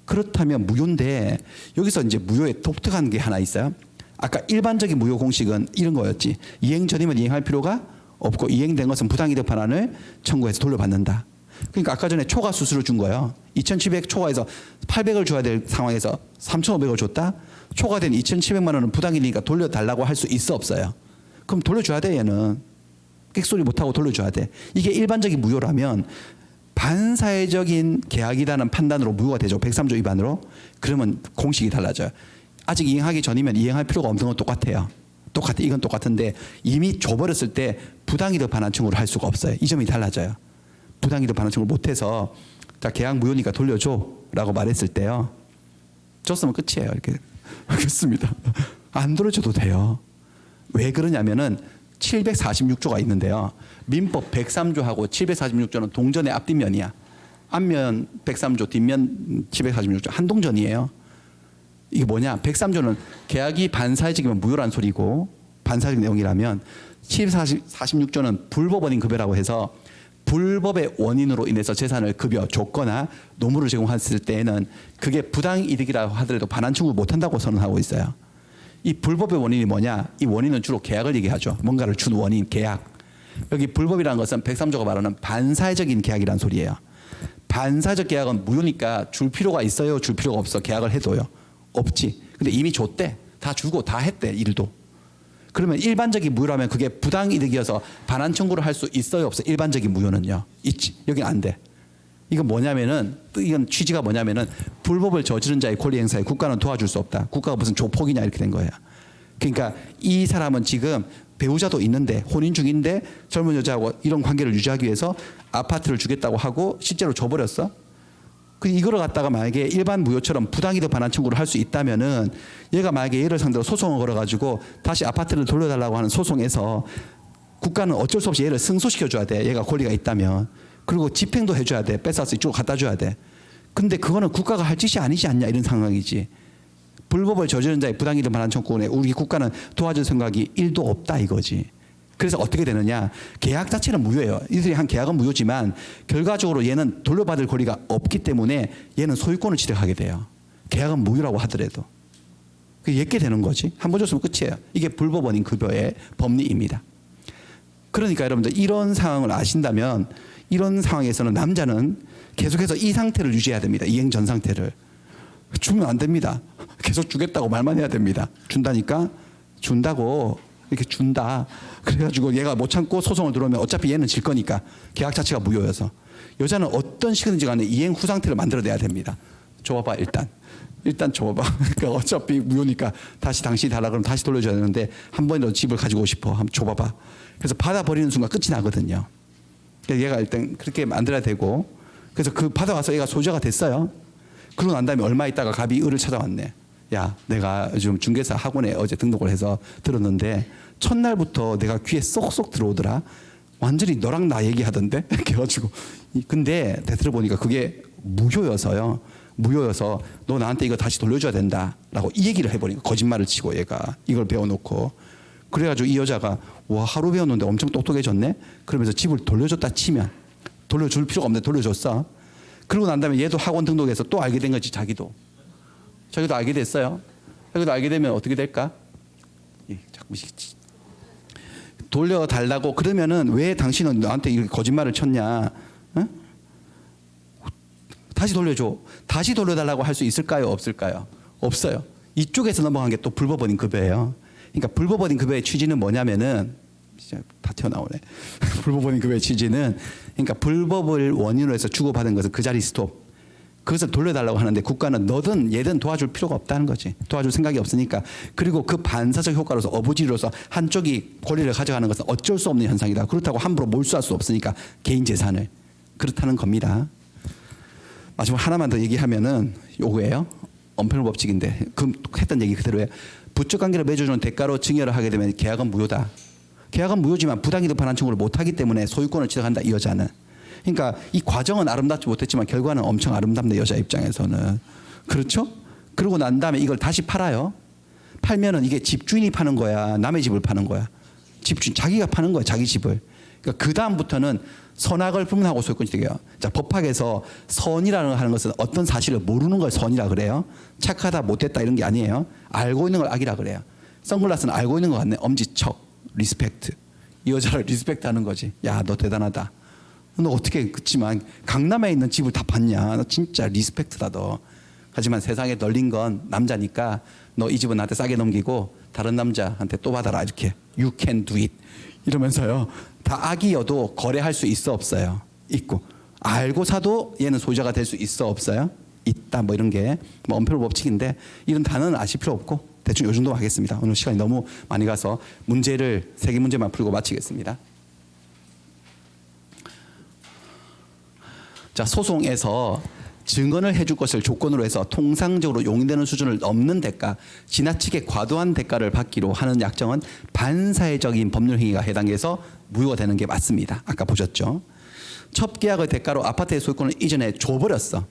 그렇다면 무효인데 여기서 이제 무효의 독특한 게 하나 있어요. 아까 일반적인 무효 공식은 이런 거였지. 이행 전이면 이행할 필요가 없고 이행된 것은 부당이득 반환을 청구해서 돌려받는다. 그러니까 아까 전에 초과 수수료 준 거예요. 2,700 초과해서 800을 줘야 될 상황에서 3,500을 줬다. 초과된 2,700만 원은 부당이니까 돌려달라고 할 수 있어 없어요? 그럼 돌려줘야 돼 얘는. 끽소리 못하고 돌려줘야 돼. 이게 일반적인 무효라면 반사회적인 계약이라는 판단으로 무효가 되죠. 103조 위반으로. 그러면 공식이 달라져요. 아직 이행하기 전이면 이행할 필요가 없는 건 똑같아요. 이건 똑같은데 이미 줘버렸을 때 부당이득 반환 청구를 할 수가 없어요. 이 점이 달라져요. 부당이득 반환 청구를 못해서 자 계약 무효니까 돌려줘 라고 말했을 때요. 줬으면 끝이에요. 이렇게 그렇습니다. 안 돌려줘도 돼요. 왜 그러냐면은 746조가 있는데요. 민법 103조하고 746조는 동전의 앞뒷면이야. 앞면 103조, 뒷면 746조 한동전이에요. 이게 뭐냐? 103조는 계약이 반사회적이면 무효란 소리고 반사회적 내용이라면 746조는 불법 원인 급여라고 해서 불법의 원인으로 인해서 재산을 급여 줬거나 노무를 제공했을 때에는 그게 부당이득이라고 하더라도 반환 청구 못한다고 선언하고 있어요. 이 불법의 원인이 뭐냐? 이 원인은 주로 계약을 얘기하죠. 뭔가를 준 원인, 계약. 여기 불법이라는 것은 103조가 말하는 반사회적인 계약이라는 소리예요. 반사회적 계약은 무효니까 줄 필요가 있어요? 줄 필요가 없어? 계약을 해도요? 없지. 근데 이미 줬대. 다 주고 다 했대. 일도. 그러면 일반적인 무효라면 그게 부당이득이어서 반환 청구를 할 수 있어요? 없어요? 일반적인 무효는요? 있지. 여기는 안 돼. 이건 뭐냐면은 이건 취지가 뭐냐면은 불법을 저지른 자의 권리 행사에 국가는 도와줄 수 없다. 국가가 무슨 조폭이냐 이렇게 된 거예요. 그러니까 이 사람은 지금 배우자도 있는데 혼인 중인데 젊은 여자하고 이런 관계를 유지하기 위해서 아파트를 주겠다고 하고 실제로 줘버렸어. 그 이거를 갖다가 만약에 일반 무효처럼 부당이득 반환 청구를 할 수 있다면은 얘가 만약에 얘를 상대로 소송을 걸어가지고 다시 아파트를 돌려달라고 하는 소송에서 국가는 어쩔 수 없이 얘를 승소시켜 줘야 돼. 얘가 권리가 있다면. 그리고 집행도 해줘야 돼. 뺏어서 이쪽으로 갖다 줘야 돼. 근데 그거는 국가가 할 짓이 아니지 않냐 이런 상황이지. 불법을 저지른 자의 부당이득 반환 청구권에 우리 국가는 도와줄 생각이 1도 없다 이거지. 그래서 어떻게 되느냐. 계약 자체는 무효예요. 이들이 한 계약은 무효지만 결과적으로 얘는 돌려받을 권리가 없기 때문에 얘는 소유권을 취득하게 돼요. 계약은 무효라고 하더라도. 그게 예게 되는 거지. 한 번 줬으면 끝이에요. 이게 불법 원인 급여의 법리입니다. 그러니까 여러분들 이런 상황을 아신다면 이런 상황에서는 남자는 계속해서 이 상태를 유지해야 됩니다. 이행 전 상태를. 주면 안 됩니다. 계속 주겠다고 말만 해야 됩니다. 준다니까 준다고 이렇게 준다. 그래가지고 얘가 못 참고 소송을 들어오면 어차피 얘는 질 거니까 계약 자체가 무효여서 여자는 어떤 식이든지 간에 이행 후 상태를 만들어내야 됩니다. 줘봐봐 일단 줘봐봐. 그러니까 어차피 무효니까 다시 당신이 달라 그러면 다시 돌려줘야 되는데 한 번이라도 집을 가지고 싶어. 한번 줘봐봐. 그래서 받아버리는 순간 끝이 나거든요. 그래서 얘가 일단 그렇게 만들어야 되고 그래서 그 받아와서 얘가 소유자가 됐어요. 그러고 난 다음에 얼마 있다가 갑이 을을 찾아왔네. 야, 내가 요즘 중개사 학원에 어제 등록을 해서 들었는데 첫날부터 내가 귀에 쏙쏙 들어오더라. 완전히 너랑 나 얘기하던데? 이렇게 해가지고. 근데 들어보니까 그게 무효여서요. 무효여서 너 나한테 이거 다시 돌려줘야 된다라고 이 얘기를 해버리니까 거짓말을 치고 얘가 이걸 배워놓고 그래가지고 이 여자가 와 하루 배웠는데 엄청 똑똑해졌네? 그러면서 집을 돌려줬다 치면 돌려줄 필요가 없는데 돌려줬어. 그러고 난 다음에 얘도 학원 등록해서 또 알게 된 거지 자기도 알게 됐어요. 자기도 알게 되면 어떻게 될까? 자꾸 미치겠지. 돌려달라고 그러면은 왜 당신은 나한테 이렇게 거짓말을 쳤냐? 응? 다시 돌려줘. 다시 돌려달라고 할 수 있을까요? 없을까요? 없어요. 이쪽에서 넘어간 게 또 불법원인 급여예요. 그러니까 불법원인 급여의 취지는 뭐냐면은 진짜 다 튀어나오네. 불법원인 급여의 취지는 그러니까 불법을 원인으로 해서 주고받은 것은 그 자리 스톱. 그것을 돌려달라고 하는데 국가는 너든 얘든 도와줄 필요가 없다는 거지. 도와줄 생각이 없으니까. 그리고 그 반사적 효과로서 어부지리로서 한쪽이 권리를 가져가는 것은 어쩔 수 없는 현상이다. 그렇다고 함부로 몰수할 수 없으니까 개인 재산을. 그렇다는 겁니다. 마지막 하나만 더 얘기하면은 요거예요. 엄편물 법칙인데 그 했던 얘기 그대로예요. 부적 관계를 맺어주는 대가로 증여를 하게 되면 계약은 무효다. 계약은 무효지만 부당이득 반환 청구를 못하기 때문에 소유권을 취득한다 이 여자는. 그러니까 이 과정은 아름답지 못했지만 결과는 엄청 아름답네 여자 입장에서는. 그렇죠? 그러고 난 다음에 이걸 다시 팔아요. 팔면은 이게 집주인이 파는 거야 남의 집을 파는 거야. 집주인 자기가 파는 거야 자기 집을. 그러니까 그 다음부터는 선악을 분명하고 소유권이 되게요. 자, 법학에서 선이라는 하는 것은 어떤 사실을 모르는 걸 선이라 그래요. 착하다 못했다 이런 게 아니에요. 알고 있는 걸 악이라 그래요. 선글라스는 알고 있는 것 같네. 엄지척, 리스펙트. 이 여자를 리스펙트하는 거지. 야, 너 대단하다. 너 어떻게 그치만 강남에 있는 집을 다 봤냐. 너 진짜 리스펙트다 너. 하지만 세상에 널린 건 남자니까 너 이 집은 나한테 싸게 넘기고 다른 남자한테 또 받아라 이렇게. You can do it. 이러면서요. 다 악이어도 거래할 수 있어 없어요? 있고. 알고 사도 얘는 소유자가 될 수 있어 없어요? 있다. 뭐 이런 게 뭐 엄편물 법칙인데 이런 단어는 아실 필요 없고 대충 요 정도 하겠습니다. 오늘 시간이 너무 많이 가서 문제를 3개 문제만 풀고 마치겠습니다. 자, 소송에서 증언을 해줄 것을 조건으로 해서 통상적으로 용인되는 수준을 넘는 대가, 지나치게 과도한 대가를 받기로 하는 약정은 반사회적인 법률 행위가 해당해서 무효가 되는 게 맞습니다. 아까 보셨죠? 첫 계약의 대가로 아파트의 소유권을 이전해 줘버렸어.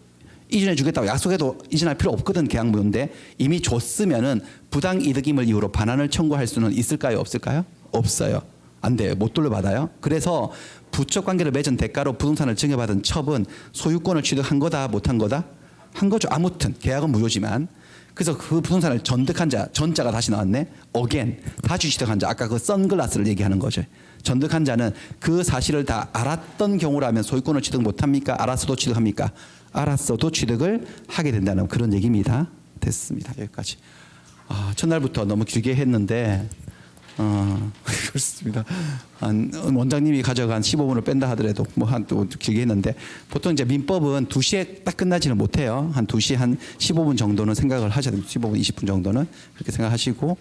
이전해 주겠다고 약속해도 이전할 필요 없거든. 계약 무효인데 이미 줬으면은 부당 이득임을 이유로 반환을 청구할 수는 있을까요? 없을까요? 없어요. 안 돼요. 못 돌려받아요. 그래서 부적 관계를 맺은 대가로 부동산을 증여받은 첩은 소유권을 취득한 거다 못한 거다? 한 거죠. 아무튼 계약은 무효지만. 그래서 그 부동산을 전득한 자, 전자가 다시 나왔네. again, 다시 취득한 자. 아까 그 선글라스를 얘기하는 거죠. 전득한 자는 그 사실을 다 알았던 경우라면 소유권을 취득 못합니까? 알았어도 취득합니까? 알았어도 취득을 하게 된다는 그런 얘기입니다. 됐습니다. 여기까지. 첫날부터 너무 길게 했는데 그렇습니다. 원장님이 가져간 15분을 뺀다 하더라도 뭐 한 또 길게 했는데 보통 이제 민법은 2시에 딱 끝나지는 못해요. 한 2시 한 15분 정도는 생각을 하셔야 됩니다. 15분, 20분 정도는 그렇게 생각하시고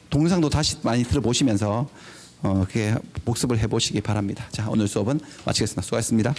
동영상도 다시 많이 들어보시면서 그렇게 복습을 해보시기 바랍니다. 자, 오늘 수업은 마치겠습니다. 수고하셨습니다.